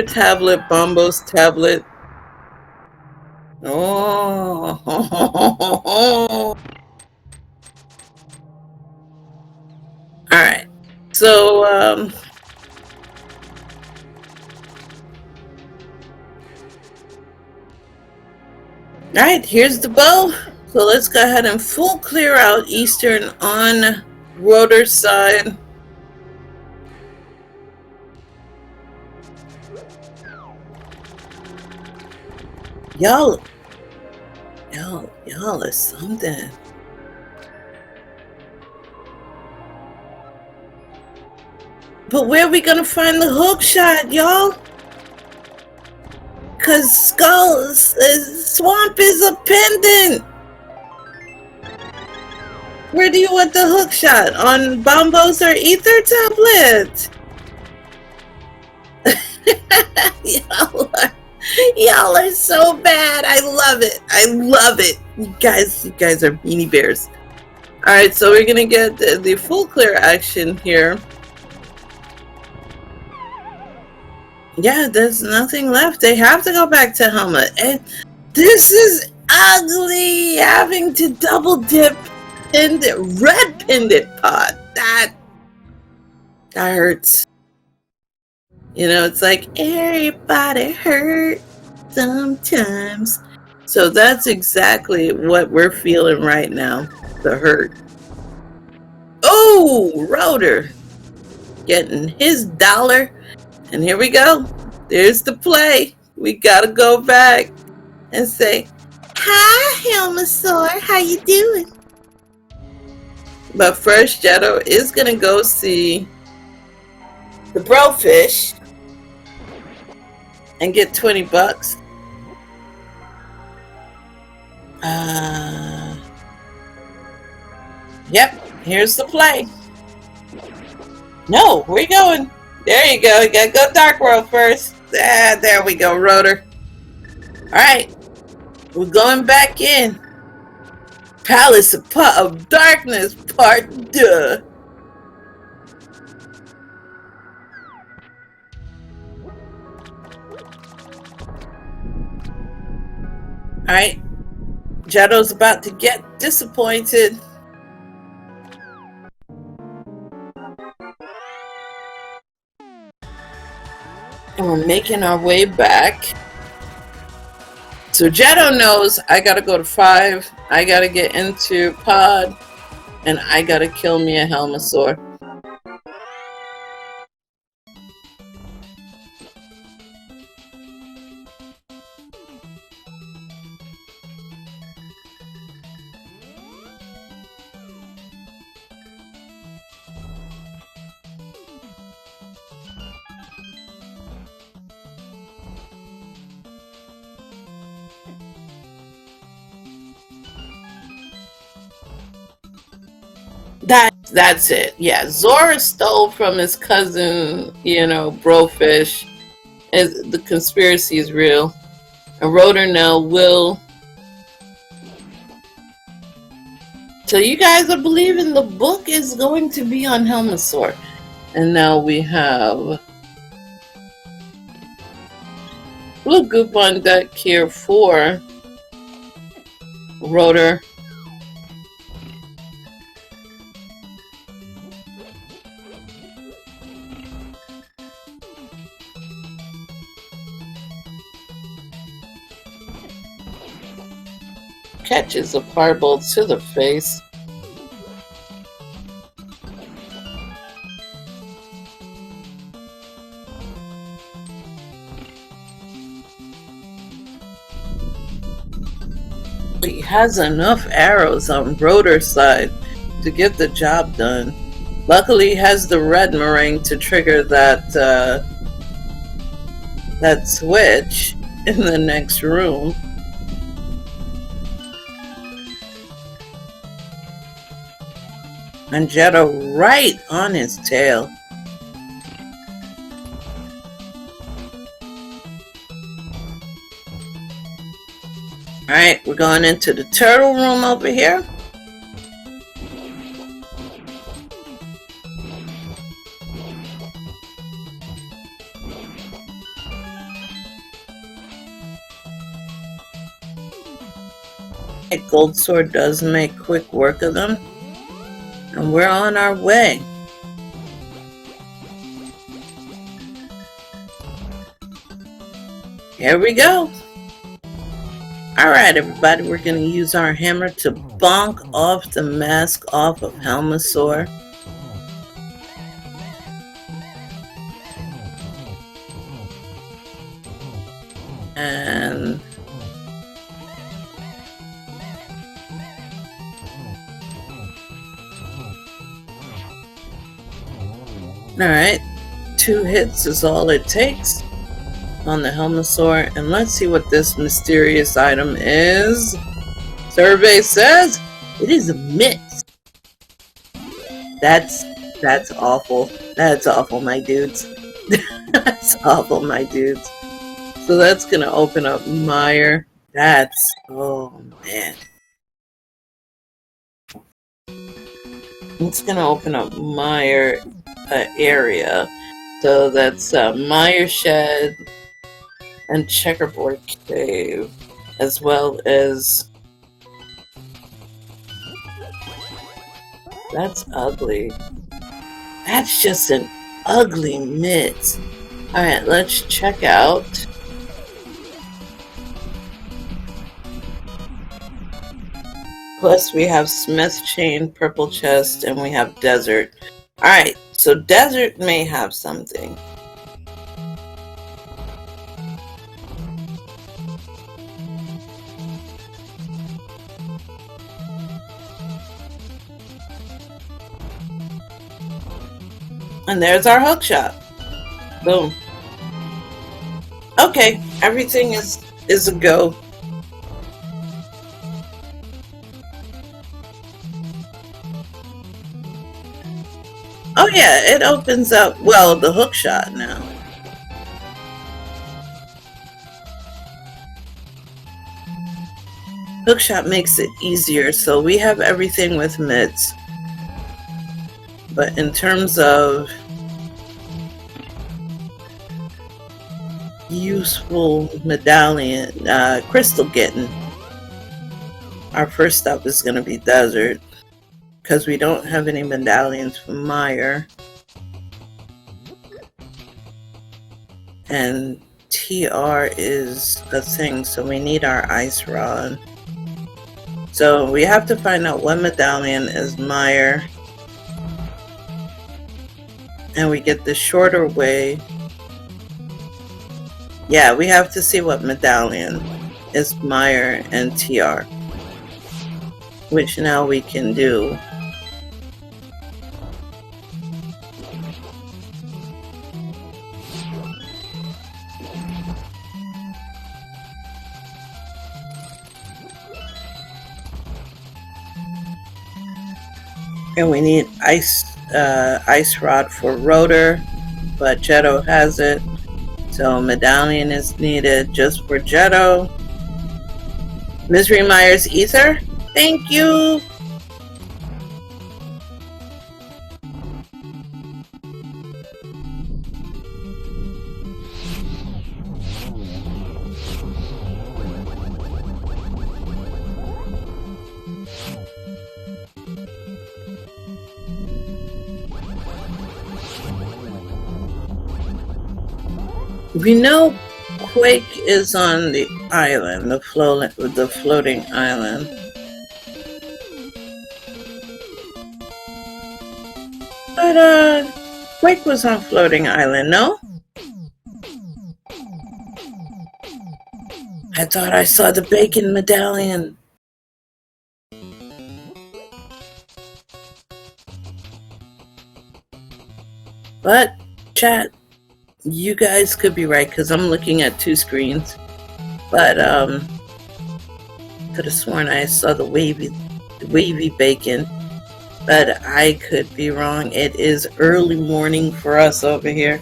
tablet, Bombo's tablet. Oh. All right. So all right, here's the bow. So let's go ahead and full clear out Eastern on Rotor's side. Y'all are something. But where are we gonna find the hook shot, y'all? Cause Swamp is a pendant. Where do you want the hook shot? On Bombos or Ether tablet? Y'all are so bad. I love it. I love it. You guys are beanie bears. Alright, so we're gonna get the full clear action here. Yeah, there's nothing left. They have to go back to Helma. And this is ugly, having to double dip in the red pendant pot. That hurts. You know, it's like everybody hurt sometimes. So that's exactly what we're feeling right now. The hurt. Oh, Rotor getting his dollar. And here we go. There's the play. We gotta go back and say, "Hi, Helmasaur. How you doing?" But first, Jeddo is gonna go see the Brofish and get $20. Yep. Here's the play. No, where you going? There you go. You gotta go Dark World first. There we go, Rotor. Alright. We're going back in. Palace of Darkness Part 2. Alright. Jeddo's about to get disappointed. And we're making our way back. So Jeddo knows I gotta go to 5. I gotta get into pod. And I gotta kill me a Helmasaur. That's it. Yeah, Zora stole from his cousin, Brofish. The conspiracy is real. And RoterAlarm will. So you guys are believing the book is going to be on Helmasaur. And now we have Blue Goop on deck here for Rotor. Catches a fireball to the face. He has enough arrows on Rotor's side to get the job done. Luckily, he has the red meringue to trigger that switch in the next room. And Jeddo right on his tail. Alright, we're going into the turtle room over here. Gold Sword does make quick work of them. And we're on our way. Here we go. Alright everybody, we're going to use our hammer to bonk off the mask off of Helmasaur. And alright, 2 hits is all it takes on the Helmasaur, and let's see what this mysterious item is. Survey says it is a mitt. That's awful. That's awful, my dudes. That's awful, my dudes. So that's gonna open up Mire. Oh man. It's gonna open up Mire area. So that's Mire Shed and Checkerboard Cave, as well as... That's ugly. That's just an ugly mitt. Alright, let's check out. Plus we have Smith Chain, Purple Chest, and we have Desert. Alright, so Desert may have something. And there's our hookshot. Boom. Okay, everything is a go. Oh yeah, it opens up, well, the hookshot now. Hookshot makes it easier, so we have everything with mitts. But in terms of useful medallion, crystal getting, our first stop is going to be desert, because we don't have any medallions for Meyer. And TR is a thing, so we need our ice rod. So we have to find out what medallion is Meyer. And we get the shorter way. Yeah, we have to see what medallion is Meyer and TR, which now we can do. And we need ice rod for Rotor, but Jeddo has it. So medallion is needed just for Jeddo. Misery Myers Ether, thank you. We know Quake is on the island, the floating island. But Quake was on floating island, no? I thought I saw the bacon medallion. But chat, you guys could be right, because I'm looking at two screens. But could have sworn I saw the wavy bacon. But I could be wrong. It is early morning for us over here.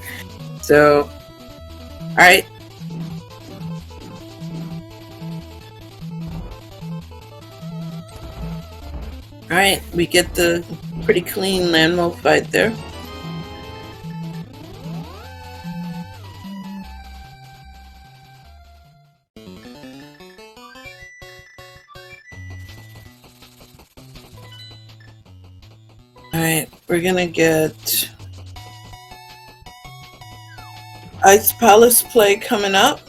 So, alright. Alright, we get the pretty clean landmobile fight there. Alright, we're gonna get Ice Palace play coming up.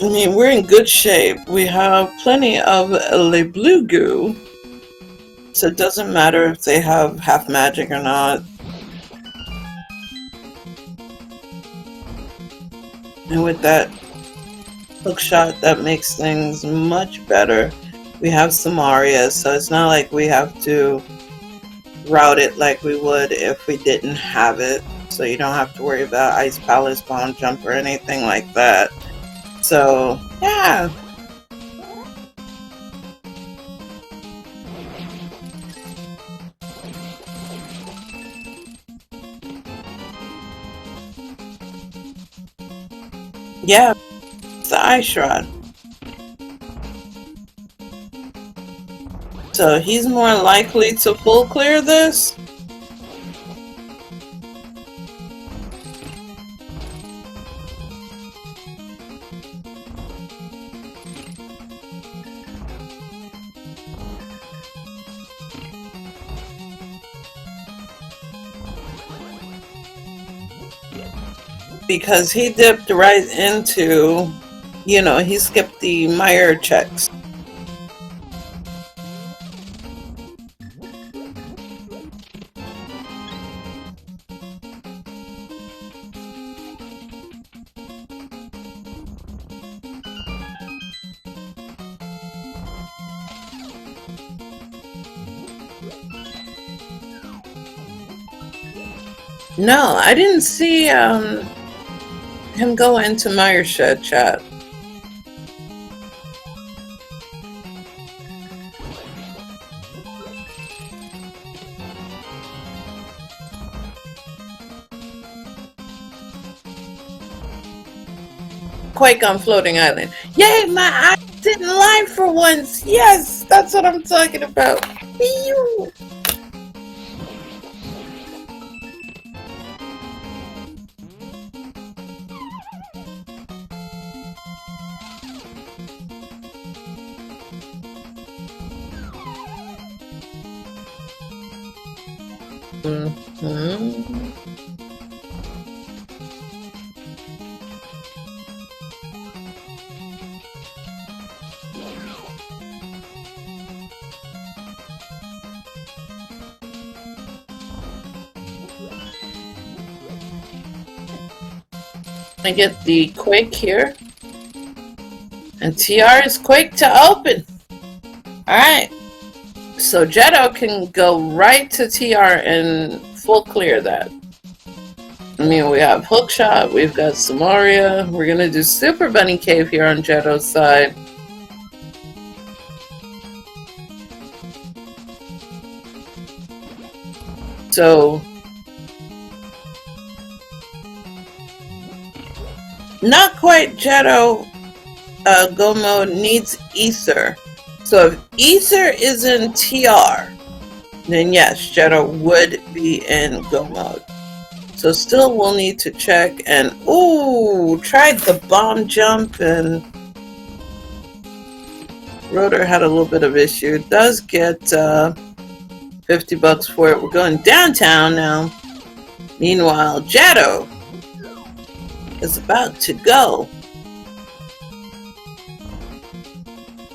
I mean, we're in good shape. We have plenty of Le Blue Goo, so it doesn't matter if they have half magic or not. And with that hook shot, that makes things much better. We have Samaria, so it's not like we have to route it like we would if we didn't have it. So you don't have to worry about Ice Palace, Bomb Jump, or anything like that. So, yeah. Yeah, it's the Ice Rod. So he's more likely to full clear this. Because he dipped right into, you know, he skipped the Meyer checks. No, I didn't see him go into Meyer's shed chat. Quake on floating island. Yay, my eyes didn't lie for once. Yes, that's what I'm talking about. Ew. Mm-hmm. I get the Quake here. And TR is Quake to open. Alright. So Jeddo can go right to TR and full clear that. I mean, we have Hookshot, we've got Samaria. We're going to do Super Bunny Cave here on Jeddo's side. So, not quite Jeddo. Go mode needs Ether. So if Ether is in TR, then yes, Jeddo would be in Go mode. So still we'll need to check and ooh, tried the bomb jump and Rotor had a little bit of issue. It does get $50 for it. We're going downtown now. Meanwhile, Jeddo is about to go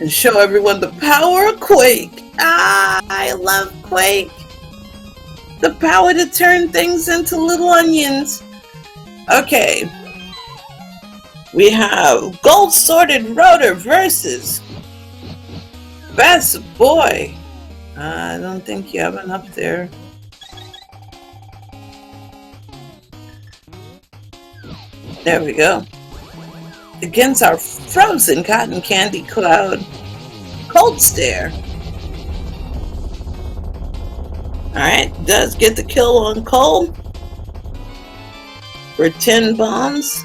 and show everyone the power of Quake. Ah, I love Quake. The power to turn things into little onions. Okay. We have Gold Sorted Rotor versus Best Boy. I don't think you have enough there. There we go. Against our frozen cotton candy cloud, Cold Stare. Alright, does get the kill on Cole for 10 bombs.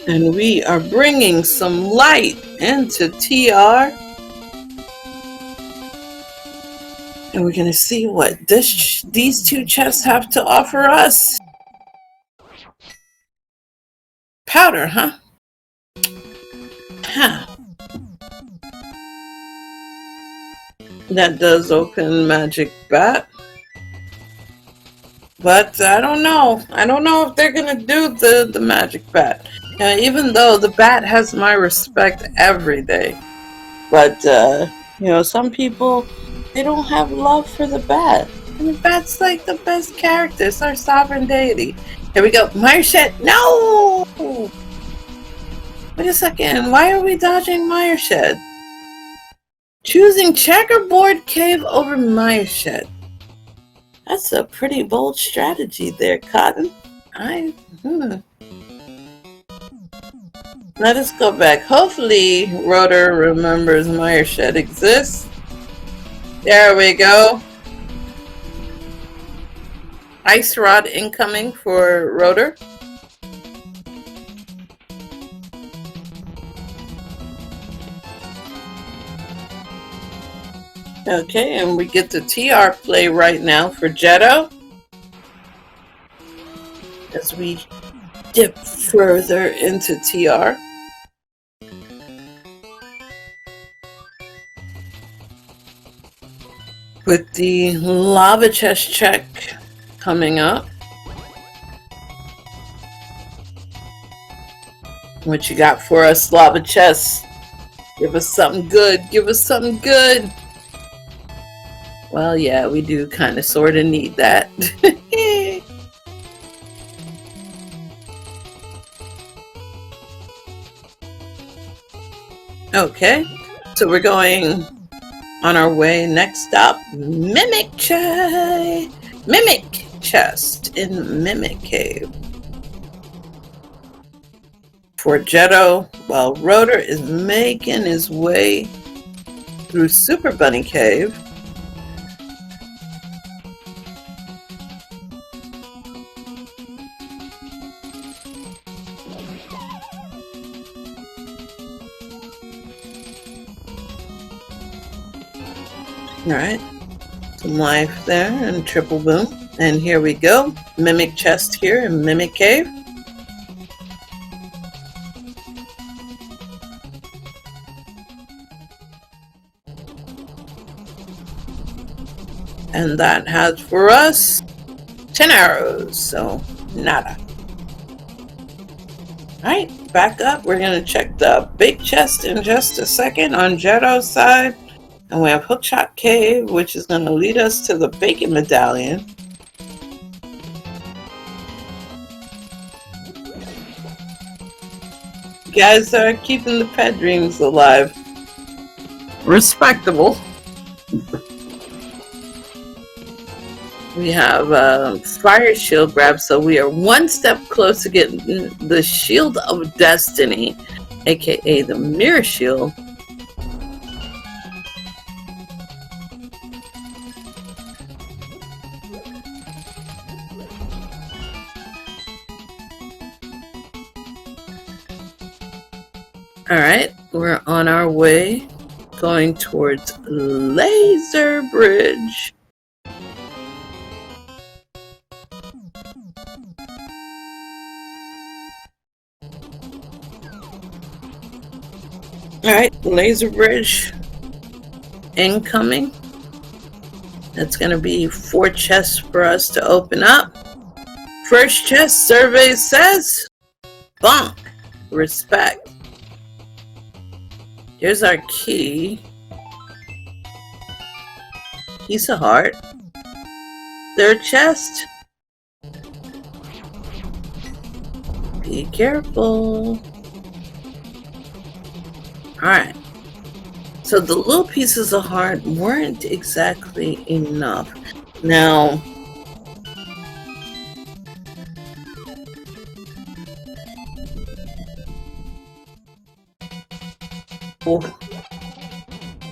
And we are bringing some light into TR. And we're going to see what these two chests have to offer us. Powder, huh? Huh. That does open Magic Bat. But I don't know. I don't know if they're going to do the Magic Bat. Even though the bat has my respect every day. But, you know, some people, they don't have love for the bat. And the bat's like the best character. It's our sovereign deity. Here we go. Mireshed. No! Wait a second. Why are we dodging Mireshed? Choosing Checkerboard Cave over Mireshed. That's a pretty bold strategy there, Cotton. Let us go back. Hopefully, Rotor remembers Mireshed exists. There we go. Ice Rod incoming for Rotor. Okay, and we get the TR play right now for Jeddo. As we dip further into TR. With the lava chest check coming up. What you got for us, lava chest? Give us something good. Give us something good. Well, yeah, we do kind of sort of need that. Okay, so we're going on our way. Next stop, Mimic Chest in Mimic Cave. For Jeddo, while Rotor is making his way through Super Bunny Cave. Alright, some life there and triple boom. And here we go. Mimic chest here in Mimic Cave. And that has for us 10 arrows, so nada. Alright, back up. We're going to check the big chest in just a second on Jeddo's side. And we have Hookshot Cave, which is going to lead us to the Bacon Medallion. You guys are keeping the pet dreams alive. Respectable. We have Fire Shield grab, so we are one step close to getting the Shield of Destiny, aka the Mirror Shield. Alright, we're on our way, going towards Laser Bridge. Alright, Laser Bridge incoming. That's going to be 4 chests for us to open up. First chest, survey says, bonk, respect. Here's our key. Piece of heart. Third chest. Be careful. Alright. So the little pieces of heart weren't exactly enough. Now,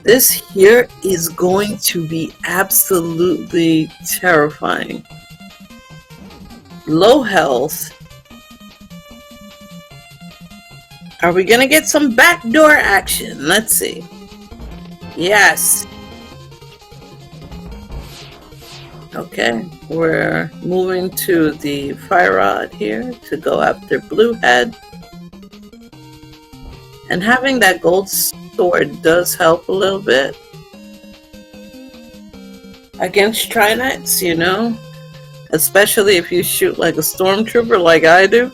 this here is going to be absolutely terrifying. Low health. Are we gonna get some backdoor action? Let's see. Yes. Okay, we're moving to the fire rod here to go after Bluehead. And having that gold sword does help a little bit against Trinites, you know, especially if you shoot like a stormtrooper like I do.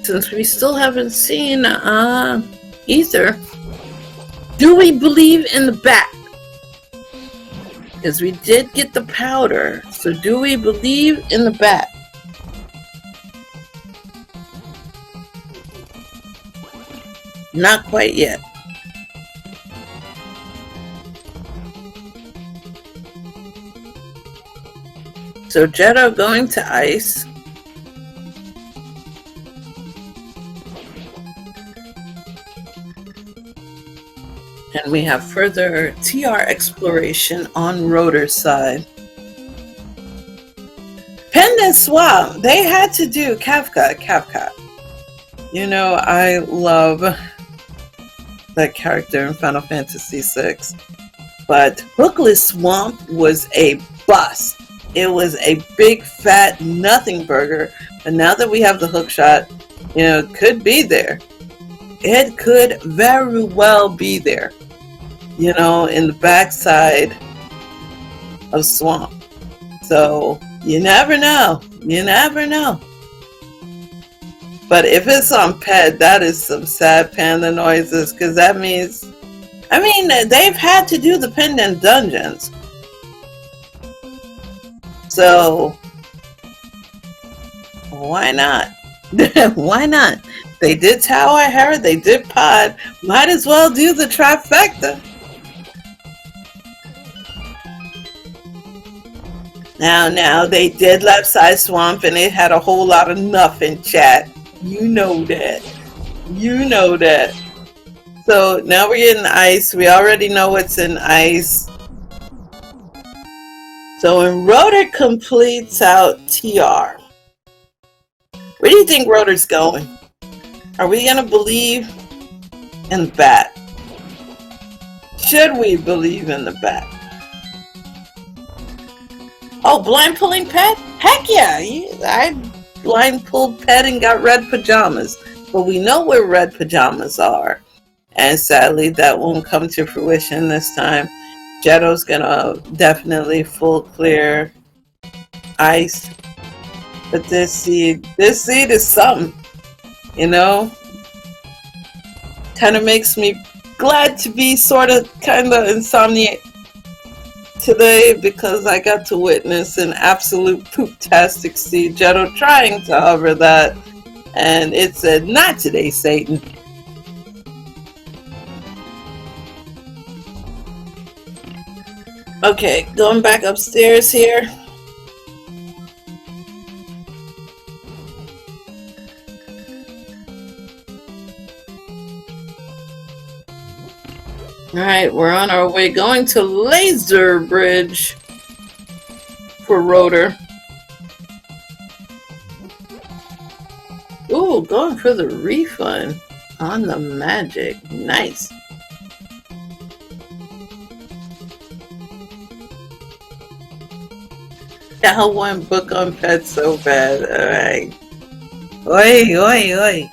Since we still haven't seen Ether, do we believe in the bat? Because we did get the powder, so do we believe in the bat? Not quite yet. So Jeddo going to ice. And we have further TR exploration on Rotor's side. Pendant Swap, they had to do Kafka. You know, I love that character in Final Fantasy VI. But Hookless Swamp was a bust. It was a big fat nothing burger. But now that we have the hook shot, you know, it could be there. It could very well be there. You know, in the backside of Swamp. So, you never know. You never know. But if it's on Pet, that is some sad panda noises, because that means, I mean, they've had to do the pendant dungeons. So, why not? Why not? They did Tower, I heard, they did Pod. Might as well do the trifecta. Now, they did Left Side Swamp, and it had a whole lot of nothing, chat. You know that. You know that. So, now we're getting ice. We already know what's in ice. So when Rotor completes out TR, where do you think Rotor's going? Are we going to believe in the bat? Should we believe in the bat? Oh, blind pulling pet? Heck yeah! I blind pulled pet and got red pajamas. But we know where red pajamas are. And sadly, that won't come to fruition this time. Jeddo's gonna definitely full clear ice. But this seed is something, you know? Kind of makes me glad to be sort of kind of insomniac today, because I got to witness an absolute poop-tastic seed. Jeddo trying to hover that, and it said, "Not today, Satan." Okay, going back upstairs here. Alright, we're on our way going to Laser Bridge for Rotor. Ooh, going for the refund on the magic. Nice. I want book on pets so bad. Alright. Oi, oi, oi.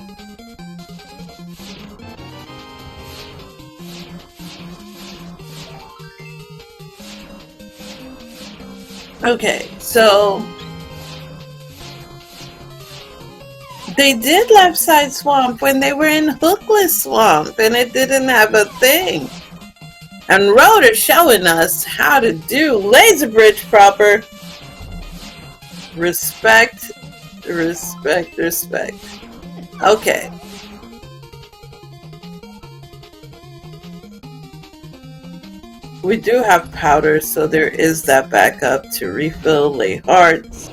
Okay, so they did left side swamp when they were in hookless swamp, and it didn't have a thing. And Rotor showing us how to do laser bridge proper. Respect, respect, respect. Okay. We do have powder, so there is that backup to refill lay hearts.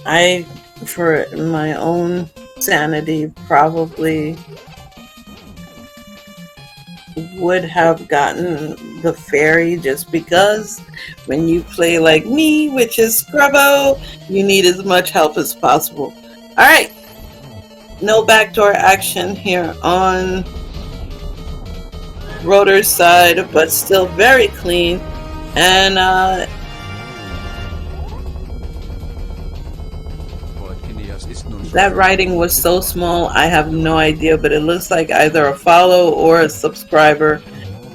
I, for my own sanity, probably would have gotten the fairy, just because when you play like me, which is Scrubbo, you need as much help as possible. Alright, no backdoor action here on Rotor's side, but still very clean. And that writing was so small, I have no idea, but it looks like either a follow or a subscriber.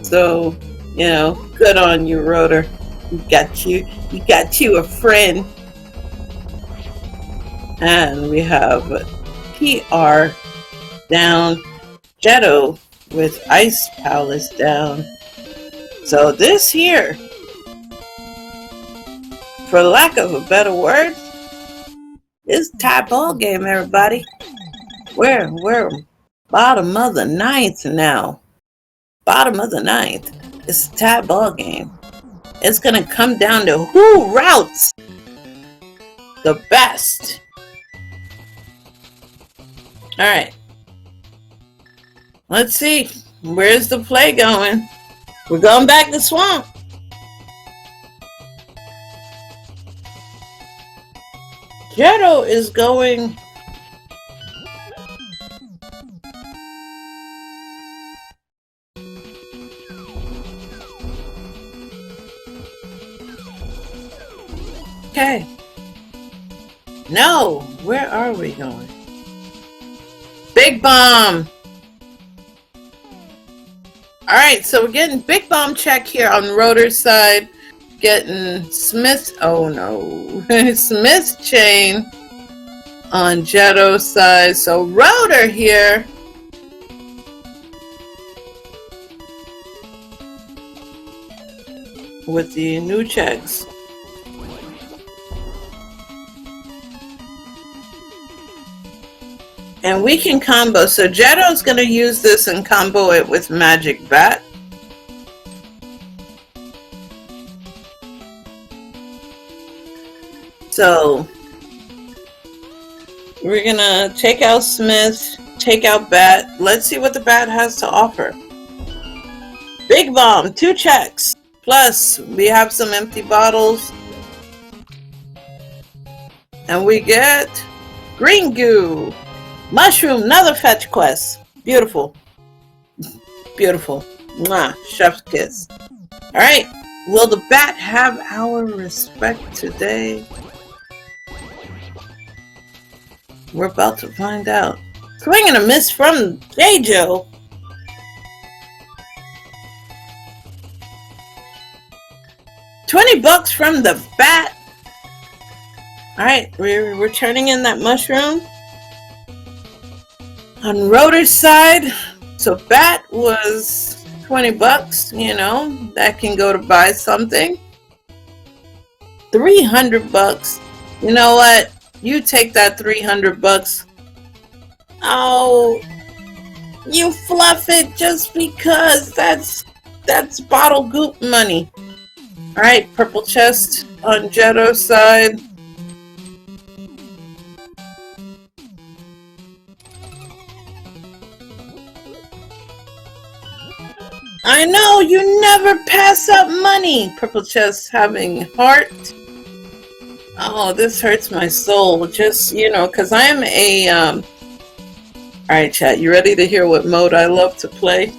So, you know, good on you, Rotor. You got you a friend. And we have PR down, Jeddo with Ice Palace down. So this here, for lack of a better word, it's a tie ball game, everybody. We're bottom of the ninth now. Bottom of the ninth. It's a tie ball game. It's gonna come down to who routes the best. Alright. Let's see. Where's the play going? We're going back to swamp. Jeddo is going. Okay. No, where are we going? Big Bomb. Alright, so we're getting Big Bomb check here on Rotor's side. Getting Smith, oh no, Smith chain on Jeddo's side. So Rotor here with the new checks. And we can combo. So Jeddo's going to use this and combo it with Magic Bat. So we're going to take out Smith Take out bat. Let's see what the bat has to offer. Big bomb, 2 checks. Plus, we have some empty bottles. And we get green goo. Mushroom, another fetch quest. Beautiful. Beautiful. Mwah, chef's kiss. Alright, will the bat have our respect today? We're about to find out. Swing and a miss from J-Joe. $20 from the bat. Alright, we're turning in that mushroom. On Rotor's side, so bat was $20, you know, that can go to buy something. $300. You know what? You take that $300. Oh, you fluff it just because that's bottle goop money. Alright, purple chest on Jeddo's side. I know, you never pass up money. Purple chest having heart. Oh, this hurts my soul. Just, you know, because I'm a, Alright, chat, you ready to hear what mode I love to play?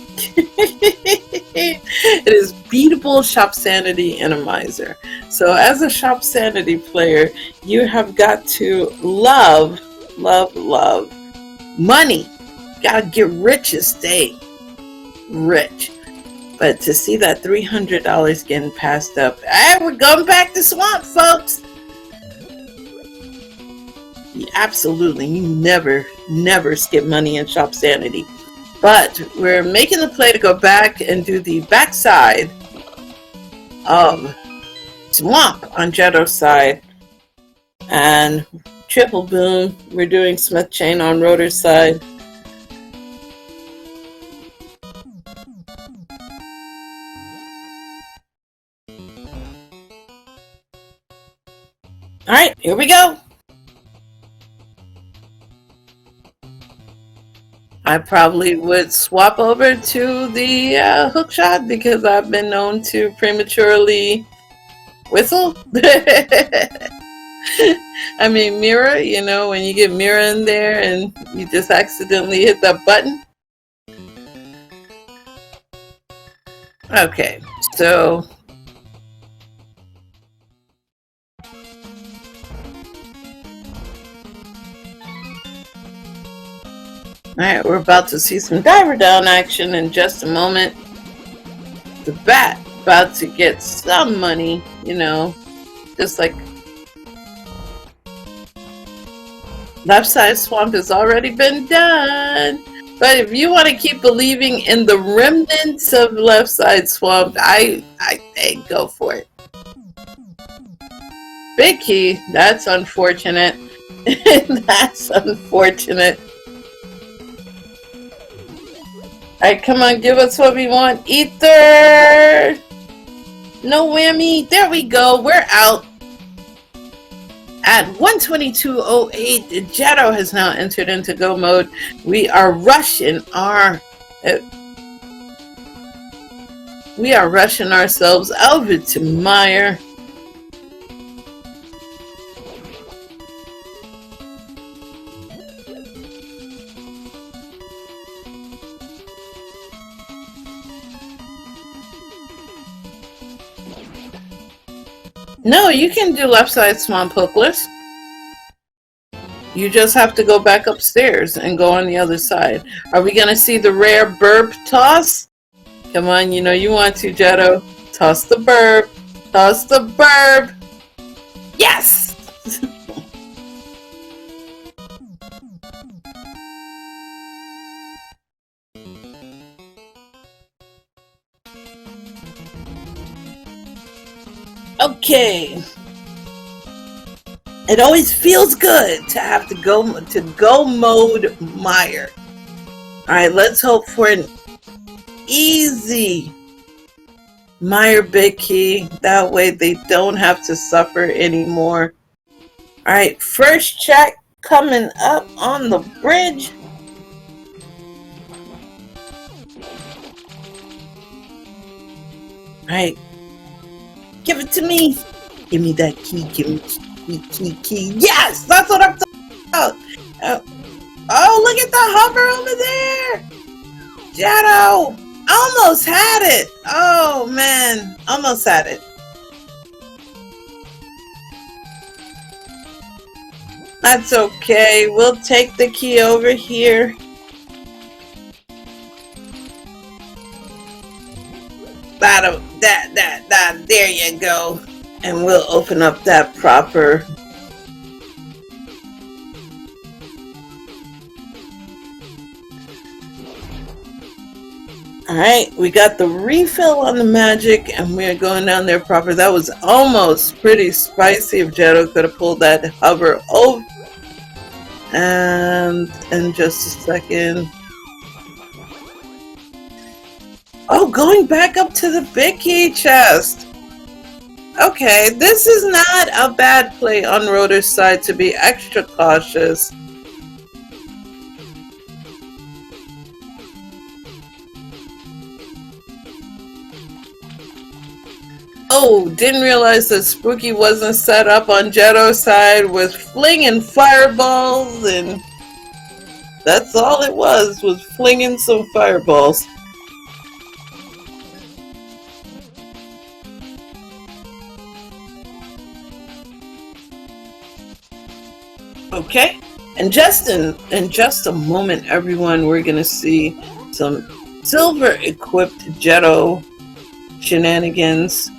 It is beatable Shop Sanity Randomizer. So as a Shop Sanity player, you have got to love money. Gotta get rich and stay rich. But to see that $300 getting passed up, hey, we're going back to Swamp, folks. Absolutely, you never skip money in Shop Sanity. But we're making the play to go back and do the backside of Swamp on Jeddo's side. And triple boom, we're doing Smith Chain on Rotor's side. Alright, here we go. I probably would swap over to the hook shot because I've been known to prematurely whistle. I mean, mirror, you know, when you get mirror in there and you just accidentally hit that button. Okay, so alright, we're about to see some diver down action in just a moment. The bat about to get some money, you know, just like left side swamp has already been done. But if you want to keep believing in the remnants of left side swamp, I go for it. Big key, that's unfortunate. That's unfortunate. Alright, come on, give us what we want. Ether! No whammy. There we go. We're out. At 122.08, Jeddo has now entered into go mode. We are rushing ourselves over to Meyer. No, you can do left side swamp hookless. You just have to go back upstairs and go on the other side. Are we going to see the rare burp toss? Come on, you know you want to, Jeddo. Toss the burp. Toss the burp. Yes! Okay. It always feels good to have to go mode Meyer. Alright, let's hope for an easy Meyer big key. That way they don't have to suffer anymore. Alright, first check coming up on the bridge. Alright. Give it to me. Give me that key. Give me key. Yes! That's what I'm talking about! Oh, look at the hover over there! Jeddo! Almost had it! Oh, man. Almost had it. That's okay. We'll take the key over here. There you go. And we'll open up that proper. Alright, we got the refill on the magic and we're going down there proper. That was almost pretty spicy if Jeddo could have pulled that hover over. And in just a second. Oh, going back up to the big key chest. Okay, this is not a bad play on Rotor's side to be extra cautious. Oh, didn't realize that Spooky wasn't set up on Jeddo's side with flinging fireballs, and that's all it was flinging some fireballs. Okay, and just a moment, everyone, we're gonna see some silver-equipped Jeddo shenanigans.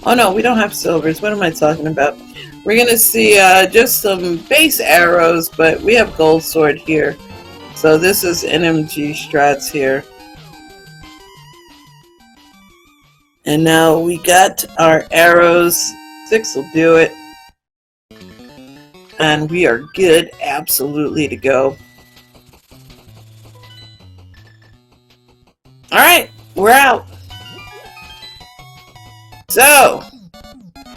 Oh no, we don't have silvers. What am I talking about? We're gonna see just some base arrows, but we have gold sword here. So this is NMG strats here. And now we got our arrows. 6 will do it. And we are good, absolutely, to go. Alright, we're out. So,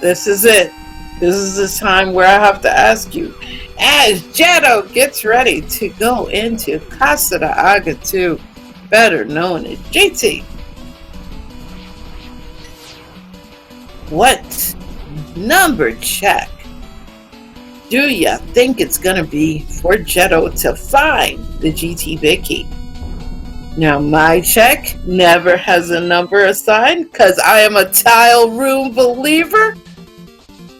this is it. This is the time where I have to ask you, as Jeddo gets ready to go into Casa de Aga 2, better known as GT, what number check do you think it's gonna be for Jeddo to find the GT big key? Now, my check never has a number assigned because I am a tile room believer.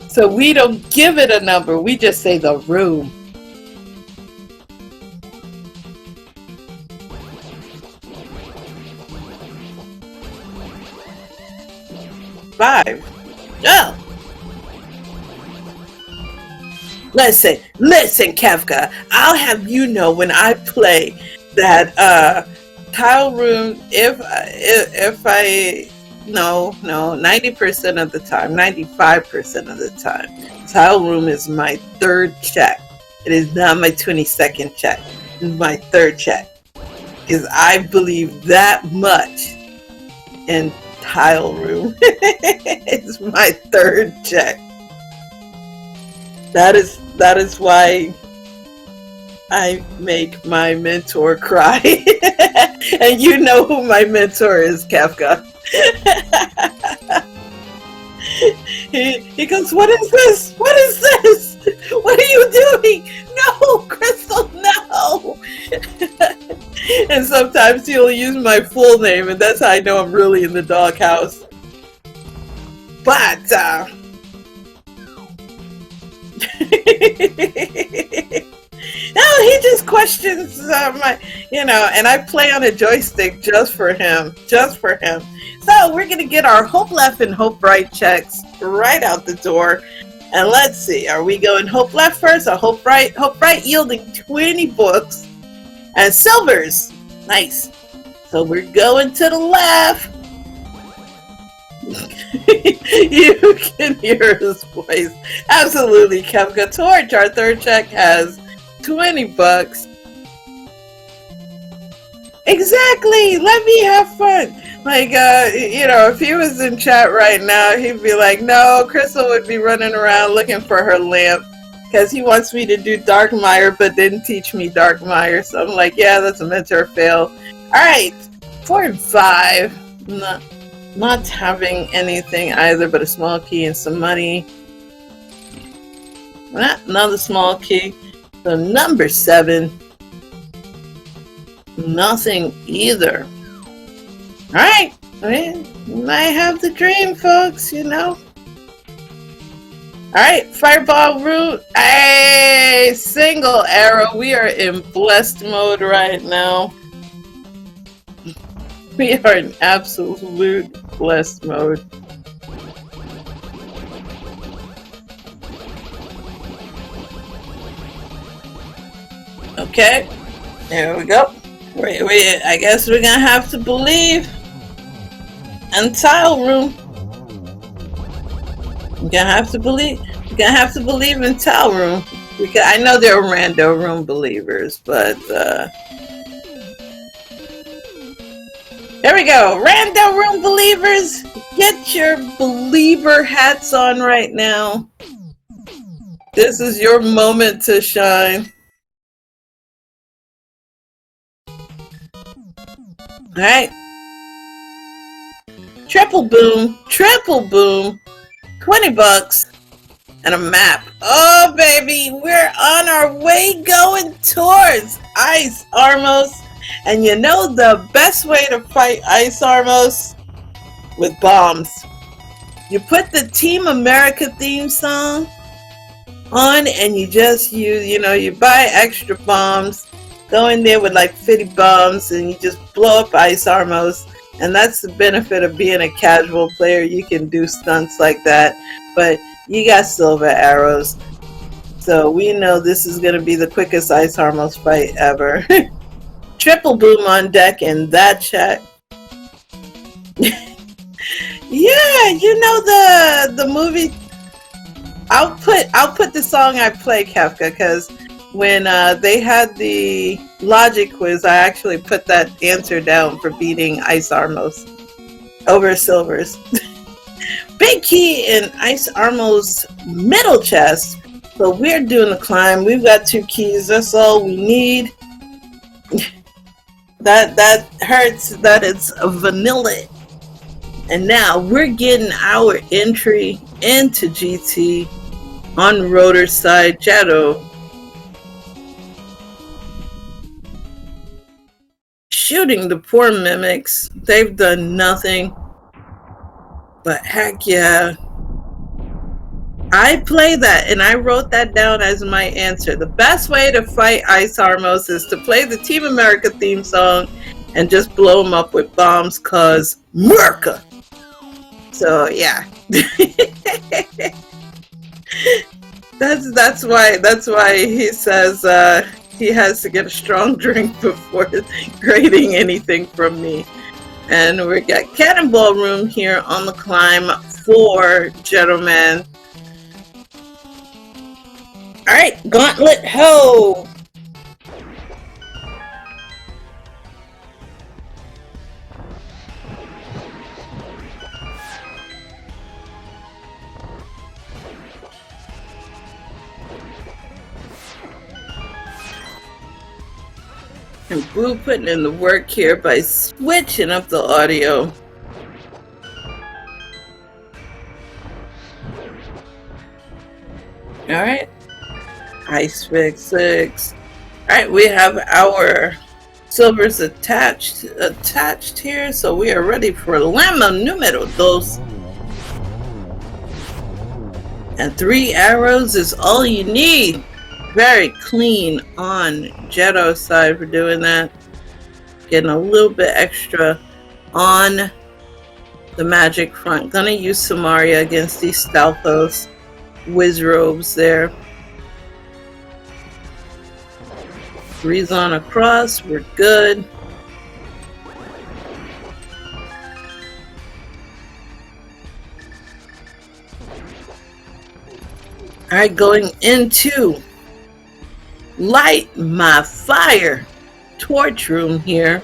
So we don't give it a number, we just say the room. Five. Oh! Listen, Kefka, I'll have you know when I play that tile room, if I no 90% of the time, 95% of the time, tile room is my third check. It is not my 22nd check. It is my third check, because I believe that much in tile room. It's my third check. That is why I make my mentor cry. And you know who my mentor is, Kefka. He goes, what is this? What is this? What are you doing? No, Crystal, no. And sometimes he'll use my full name, and that's how I know I'm really in the doghouse. But no, he just questions my, and I play on a joystick just for him. So we're gonna get our hope left and hope right checks right out the door. And let's see, are we going hope left first or hope right? Hope right yielding 20 books and silvers. Nice. So we're going to the left. You can hear his voice. Absolutely, Kefka. Torch, our third check, has 20 bucks. Exactly. Let me have fun. Like, if he was in chat right now, he'd be like, no, Crystal would be running around looking for her lamp because he wants me to do Darkmire, but didn't teach me Darkmire. So I'm like, yeah, that's a mentor fail. All right, 4 and 5. No. Not having anything either but a small key and some money. Another small key. So number 7. Nothing either. Alright. We might have the dream, folks, you know. Alright, fireball route. Hey, single arrow. We are in blessed mode right now. We are in absolute blessed mode. Okay, there we go. I guess we're gonna have to believe. And tile room. You're gonna have to believe. You're gonna have to believe in tile room. Because I know there are rando room believers, but there we go. Rando room believers, get your believer hats on right now. This is your moment to shine. All right. Triple boom, 20 bucks, and a map. Oh, baby, we're on our way going towards Ice Armos. And you know the best way to fight Ice Armos? With bombs. You put the Team America theme song on and you just use, you buy extra bombs, go in there with like 50 bombs and you just blow up Ice Armos. And that's the benefit of being a casual player. You can do stunts like that, but you got silver arrows. So we know this is going to be the quickest Ice Armos fight ever. Triple boom on deck in that chat. Yeah, you know the movie. I'll put the song I play, Kafka, because when they had the logic quiz, I actually put that answer down for beating Ice Armos over silvers. Big key in Ice Armos' middle chest. So we're doing the climb. We've got 2 keys. That's all we need. That hurts that it's vanilla. And now we're getting our entry into GT on Rotor's side. Jeddo shooting the poor mimics. They've done nothing. But heck yeah. I play that and I wrote that down as my answer. The best way to fight Ice Armos is to play the Team America theme song and just blow them up with bombs, cause Merca. So yeah. that's why he says he has to get a strong drink before grading anything from me. And we got Cannonball Room here on the climb for Jeddoman. Alright, Gauntlet Ho! And Boo putting in the work here by switching up the audio. Alright. Ice Fix 6. Alright, we have our silvers attached here, so we are ready for Llama numero 2. And 3 arrows is all you need. Very clean on Jeddo's side for doing that. Getting a little bit extra on the magic front. Gonna use Samaria against these Stalthos whiz robes there. 3's on across, we're good. Alright, going into Light My Fire torch room here.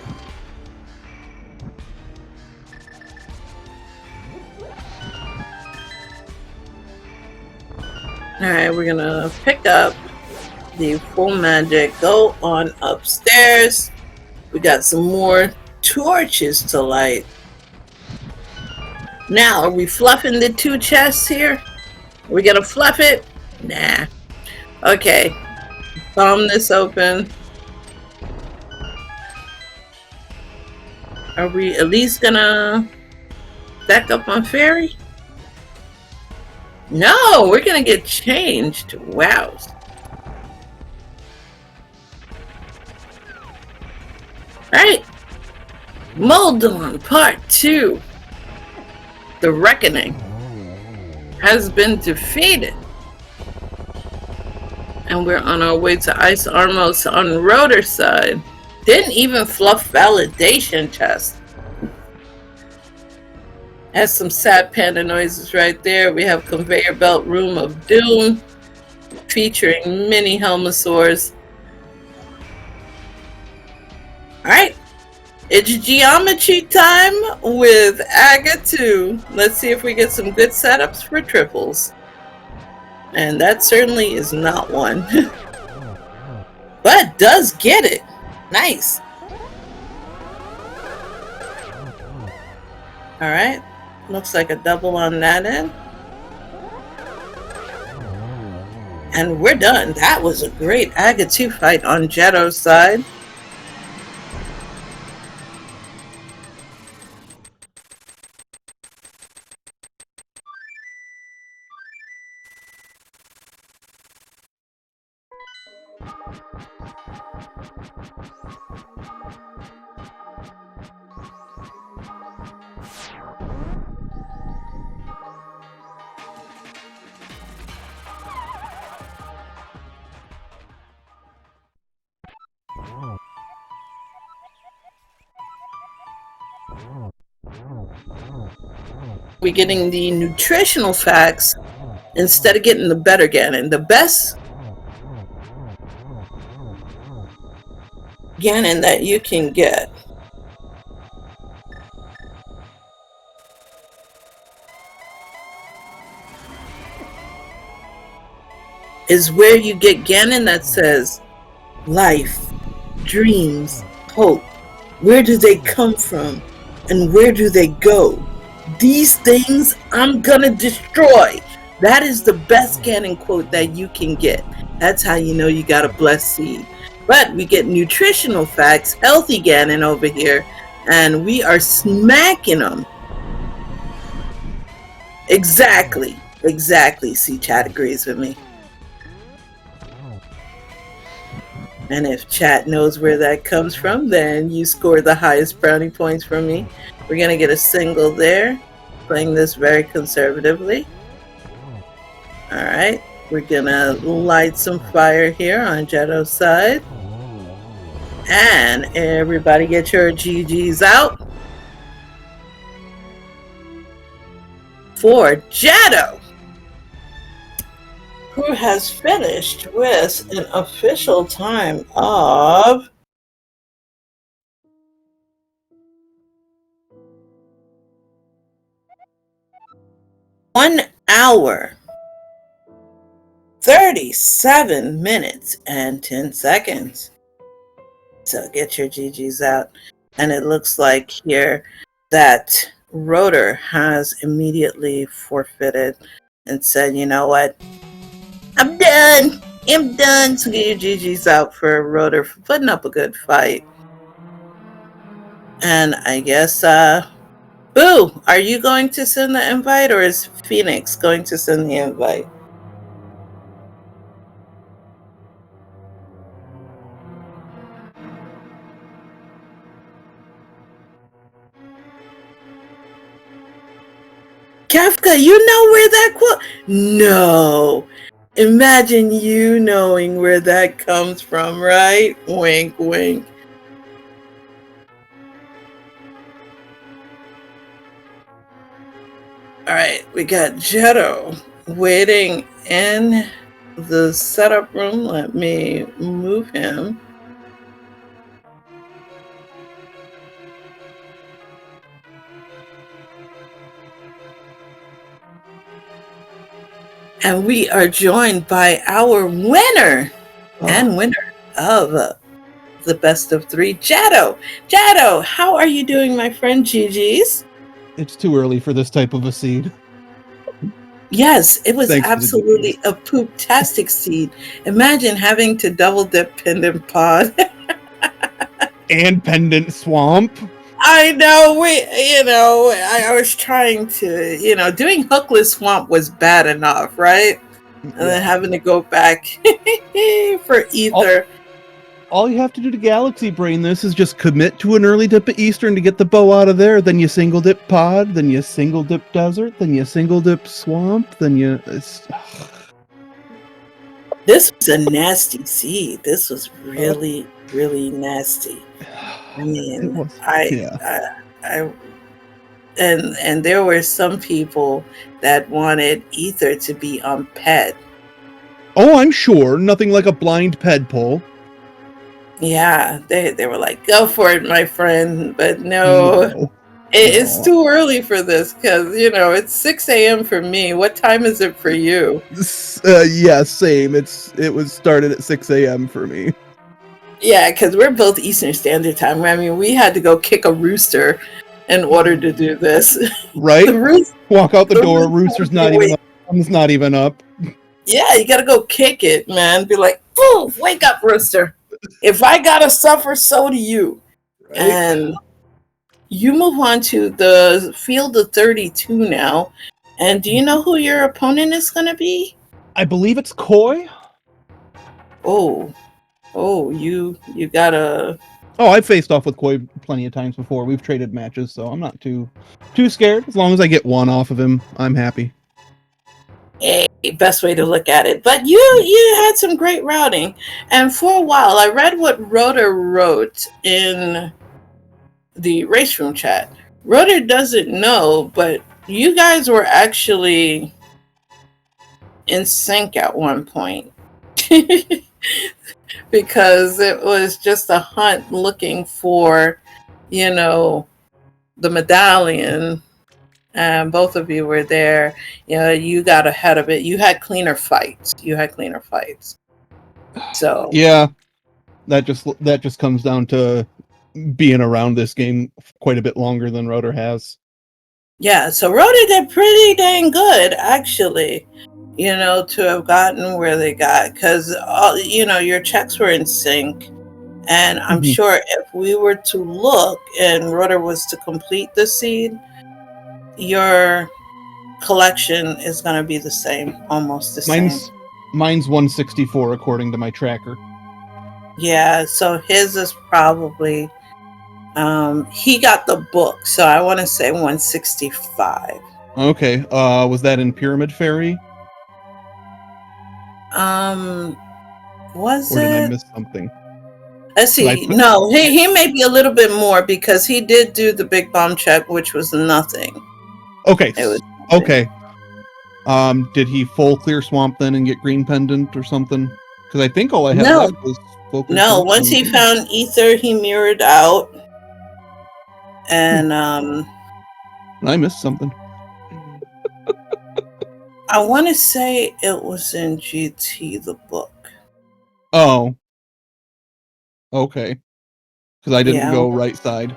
Alright, we're gonna pick up the full magic, go on upstairs. We got some more torches to light. Now, are we fluffing the 2 chests here? Are we gonna fluff it? Nah. Okay. Bomb this open. Are we at least gonna stack up on Fairy? No, we're gonna get changed. Wow. Right. Moldon Part 2. The Reckoning has been defeated. And we're on our way to Ice Armos on Rotor side. Didn't even fluff validation chest. Has some sad panda noises right there. We have Conveyor Belt Room of Doom featuring mini Helmosaurs. Alright. It's geometry time with Aga 2. Let's see if we get some good setups for triples. And that certainly is not one. But does get it. Nice. Alright. Looks like a double on that end. And we're done. That was a great Aga 2 fight on Jeddo's side. We're getting the nutritional facts instead of getting the better Ganon. The best Ganon that you can get is where you get Ganon that says life, dreams, hope. Where do they come from and where do they go? These things I'm gonna destroy. That is the best Ganon quote that you can get. That's how you know you got a blessed seed. But we get nutritional facts, healthy Ganon over here, and we are smacking them. Exactly. See, chat agrees with me. And if chat knows where that comes from, then you score the highest brownie points from me. We're going to get a single there, playing this very conservatively. Alright, we're going to light some fire here on Jeddo's side. And everybody get your GGs out for Jeddo, who has finished with an official time of 1 hour, 37 minutes, and 10 seconds. So get your GGs out. And it looks like here that Rotor has immediately forfeited and said, you know what? I'm done. So get your GGs out for Rotor for putting up a good fight. And I guess, Boo, are you going to send the invite or is Phoenix going to send the invite? Kafka, you know where that quote? No. Imagine you knowing where that comes from, right? Wink, wink. All right, we got Jeddo waiting in the setup room. Let me move him. And we are joined by our winner and winner of the best of 3, Jeddo. Jeddo, how are you doing, my friend? GG's? It's too early for this type of a seed. Yes, it was Thanks for the absolutely a poop-tastic seed. Imagine having to double dip Pendant Pod. And Pendant Swamp. I know, I was trying to, doing Hookless Swamp was bad enough, right? And then having to go back for Ether. All you have to do to Galaxy Brain this is just commit to an early dip at Eastern to get the bow out of there, then you single dip Pod, then you single dip Desert, then you single dip Swamp, then you... This was a nasty seed. This was really, really nasty. I mean, and there were some people that wanted Ether to be on PED. Oh, I'm sure. Nothing like a blind PED pull. Yeah, they were like, go for it, my friend. But no. It's too early for this because, it's 6 a.m. for me. What time is it for you? Yeah, same. It was started at 6 a.m. for me. Yeah, because we're both Eastern Standard Time. I mean, we had to go kick a rooster in order to do this. Right? Walk out the door, rooster's not even up. Sun's not even up. Yeah, you gotta go kick it, man. Be like, "Ooh, wake up, rooster. If I gotta suffer, so do you." Right? And you move on to the field of 32 now. And do you know who your opponent is gonna be? I believe it's Koi. Oh, you gotta... Oh, I've faced off with Koi plenty of times before. We've traded matches, so I'm not too scared. As long as I get one off of him, I'm happy. Hey, best way to look at it. But you had some great routing. And for a while, I read what Rotor wrote in the race room chat. Rotor doesn't know, but you guys were actually in sync at one point. Because it was just a hunt looking for, the medallion. And both of you were there. You got ahead of it. You had cleaner fights. So yeah, that just comes down to being around this game quite a bit longer than Rotor has. Yeah, so Rotor did pretty dang good, actually. To have gotten where they got, because your checks were in sync. And I'm sure if we were to look and Rotor was to complete the seed, your collection is going to be the same, almost the same. Mine's 164 according to my tracker. Yeah, so his is probably he got the book, so I want to say 165. Okay, was that in Pyramid Fairy? Was or did it? I miss something? Let's see. No, he may be a little bit more because he did do the big bomb check, which was nothing. Okay. Okay. Did he full clear swamp then and get green pendant or something? Because I think all I had left was full clear swamp. Once he found Ether, he mirrored out. And I missed something. I want to say it was in GT, the book. Oh. Okay. Because I didn't go right side.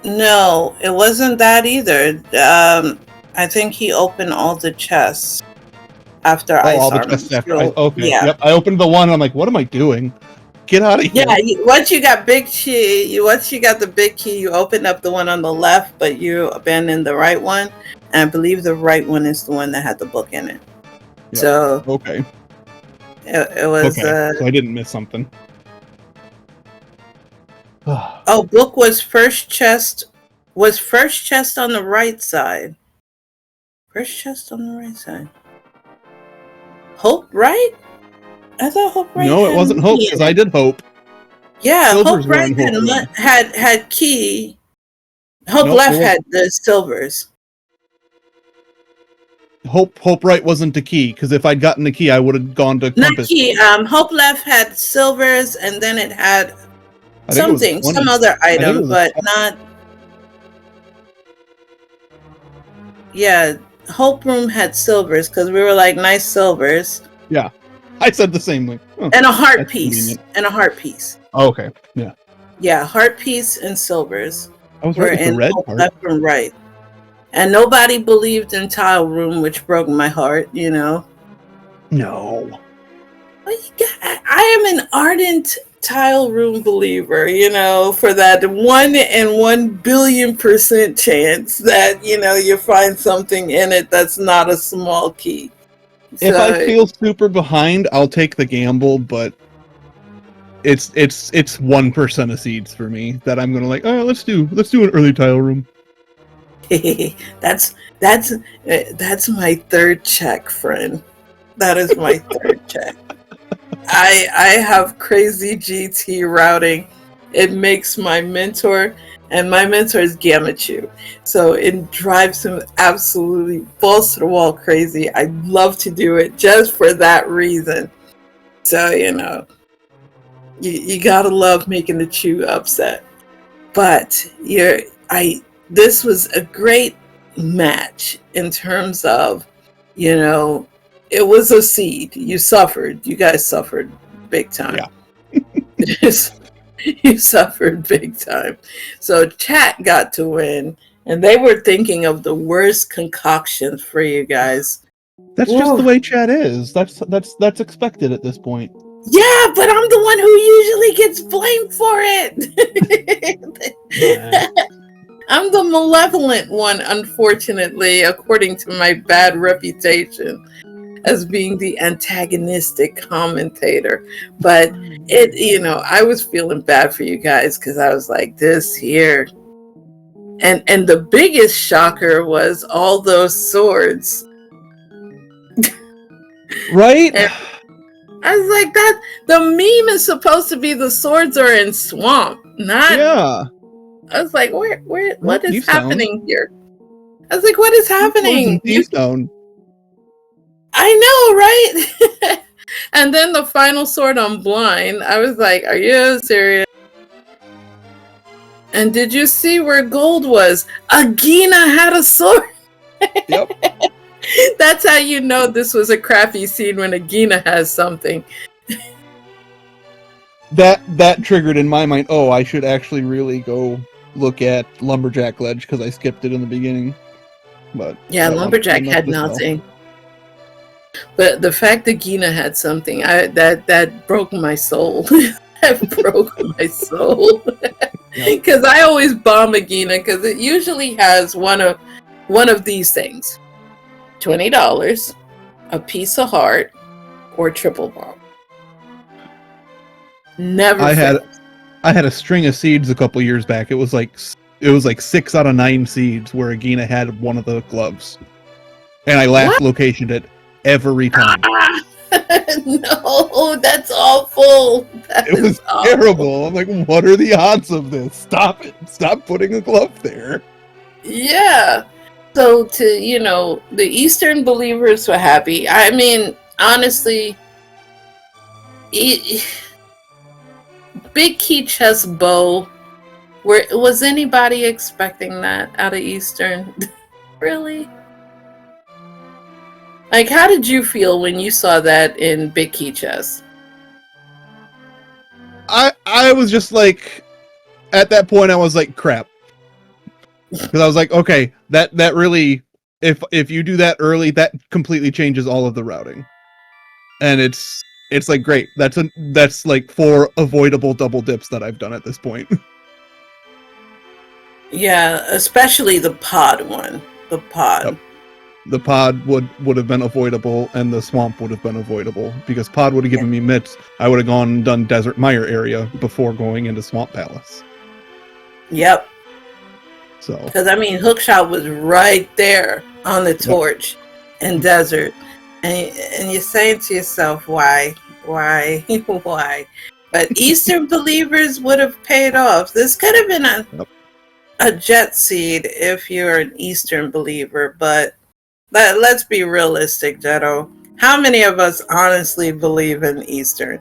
No, it wasn't that either. I think he opened all the chests after Ice all Armor. The chests after okay. Yeah. Yep. I opened the one and I'm like, what am I doing? Get out of here. Yeah, once you got big key, once you got the big key, you opened up the one on the left, but you abandoned the right one. And I believe the right one is the one that had the book in it. Yep. So okay. It was so I didn't miss something. Book was first chest on the right side. First chest on the right side. Hope, right? I thought Hope right. No, it wasn't Hope because I did Hope. Yeah, Silvers Hope right had key. Hope left had the silvers. Hope right wasn't the key because if I'd gotten the key, I would have gone to Compass. Not key. Hope left had silvers, and then it had something, some other item, but not. Yeah, Hope Room had silvers because we were like nice silvers. Yeah, I said the same thing. Oh, and a heart piece. Oh, okay. Yeah. Yeah, heart piece and silvers. I was right with the red part. Left and right. And nobody believed in Tile Room, which broke my heart, you know. No. I am an ardent Tile Room believer, you know, for that 1 in 1,000,000,000% chance that, you know, you find something in it that's not a small key. If I So, feel super behind, I'll take the gamble, but it's 1% of seeds for me that I'm gonna like, oh, let's do an early Tile Room. that's my third check, friend. That is my third check. I have crazy GT routing. It makes my mentor, and my mentor is Gamachu, so it drives him absolutely balls to the wall crazy. I love to do it just for that reason. So, you know, you gotta love making the Chew upset. But this was a great match in terms of, you know, it was a seed. You suffered. You guys suffered big time. Yeah. You suffered big time. So chat got to win, and they were thinking of the worst concoctions for you guys. That's just the way chat is. That's expected at this point. Yeah, but I'm the one who usually gets blamed for it. I'm the malevolent one, unfortunately, according to my bad reputation as being the antagonistic commentator. But it, you know, I was feeling bad for you guys because I was like, this here. And the biggest shocker was all those swords. Right? And I was like, that the meme is supposed to be the swords are in swamp, not. Yeah. I was like, what is T-Stone. happening here? I was like, what is happening? T-Stone. I know, right? And then the final sword on blind, I was like, are you serious? And did you see where gold was? Agina had a sword. Yep. That's how you know this was a crappy scene, when Agina has something. That triggered in my mind, oh, I should actually really go look at Lumberjack Ledge because I skipped it in the beginning. But yeah, Lumberjack had nothing. But the fact that Gina had something, that broke my soul. That broke my soul. Because I always bomb Agina because it usually has one of these things: $20, a piece of heart, or triple bomb. Never. I had a string of seeds a couple years back. It was like 6 out of 9 seeds where Agina had one of the gloves, and I last locationed it every time. No, that's awful. It was terrible. I'm like, what are the odds of this? Stop it. Stop putting a glove there. Yeah. So the Eastern believers were happy. I mean, honestly, big key chest bow. Was anybody expecting that out of Eastern? Really? Like, how did you feel when you saw that in big key chest? I was just like, at that point, I was like, crap. Because I was like, okay, that really, if you do that early, that completely changes all of the routing. And it's like, great. That's like 4 avoidable double dips that I've done at this point. Yeah, especially the pod one. The pod. Yep. The pod would have been avoidable, and the swamp would have been avoidable, because pod would have given me mitts. I would have gone and done Desert Mire area before going into Swamp Palace. Yep. So, because I mean, Hookshot was right there on the torch in Desert, and you're saying to yourself, why? But Eastern believers would have paid off. This could have been a jet seed if you're an Eastern believer, but let's be realistic, Jetto. How many of us honestly believe in Eastern?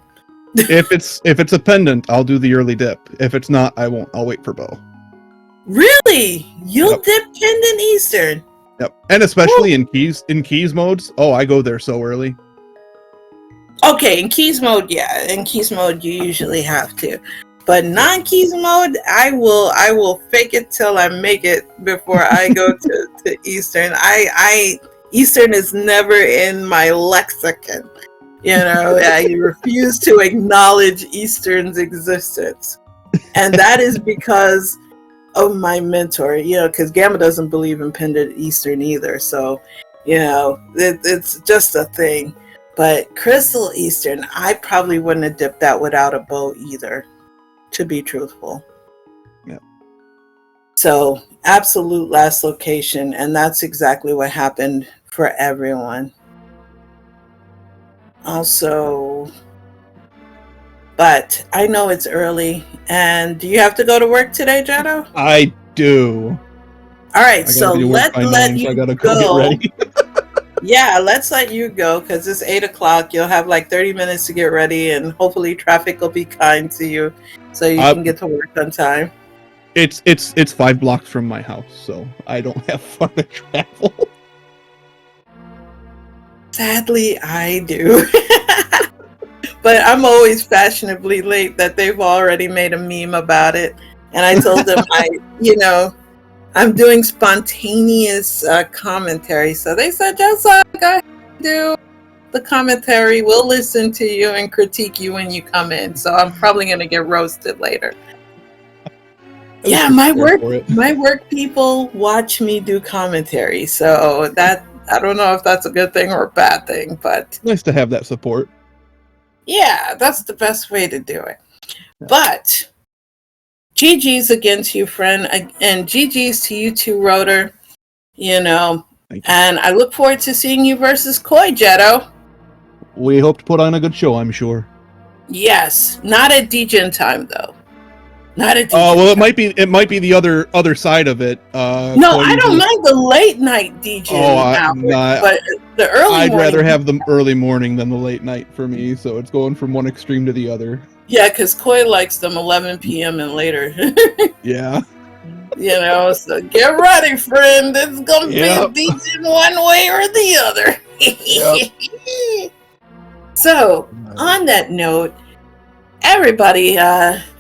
if it's a pendant, I'll do the early dip. If it's not, I won't. I'll wait for bow. Really? You'll dip pendant Eastern? Yep. And especially in keys modes. Oh, I go there so early. Okay, in keys mode, yeah. In keys mode, you usually have to. But non-keys mode, I will fake it till I make it before I go to Eastern. I Eastern is never in my lexicon. You know, I refuse to acknowledge Eastern's existence. And that is because of my mentor, you know, because Gamma doesn't believe in Pendant Eastern either. So, you know, it's just a thing. But Crystal Eastern, I probably wouldn't have dipped that without a bow either, to be truthful. Yeah. So, absolute last location. And that's exactly what happened for everyone. Also, but I know it's early. And do you have to go to work today, Jetto? I do. All right, so let you I gotta go. Get ready. Yeah, let's let you go because it's 8 o'clock. You'll have like 30 minutes to get ready, and hopefully traffic will be kind to you, so you can get to work on time. It's 5 blocks from my house, so I don't have far to travel. Sadly, I do. But I'm always fashionably late that they've already made a meme about it. And I told them I'm doing spontaneous commentary. So they said, just go ahead and do the commentary. We'll listen to you and critique you when you come in. So I'm probably going to get roasted later. Yeah, my work people watch me do commentary. So that, I don't know if that's a good thing or a bad thing, but nice to have that support. Yeah, that's the best way to do it. Yeah. But GG's again to you, friend, and GG's to you too, Rotor. You know, and I look forward to seeing you versus Koi, Jetto. We hope to put on a good show, I'm sure. Yes, not at DGen time though. Not at DGen. Oh well, it might be the other side of it. No, I don't mind the late night DGen but the early. I'd rather have the early morning than the late night for me. So it's going from one extreme to the other. Yeah, because Koi likes them 11 p.m. and later. Yeah. You know, so get ready, friend. It's gonna be a DGen one way or the other. Yep. So, on that note, everybody,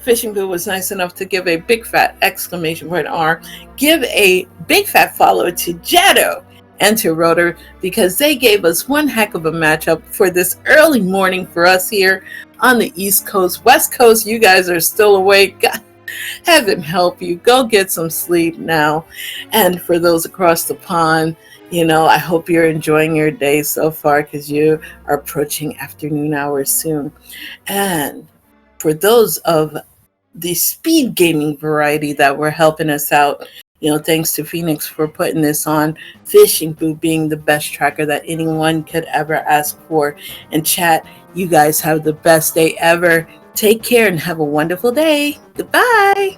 Fishing Boo was nice enough to give a big fat exclamation point R, give a big fat follow to Jetto and to Rotor because they gave us one heck of a matchup for this early morning for us here on the East Coast. West Coast, you guys are still awake. God, heaven help you. Go get some sleep now. And for those across the pond, you know, I hope you're enjoying your day so far because you are approaching afternoon hours soon. And for those of the speed gaming variety that were helping us out, you know, thanks to Phoenix for putting this on, Fishing Boo being the best tracker that anyone could ever ask for. And chat, you guys have the best day ever. Take care and have a wonderful day. Goodbye.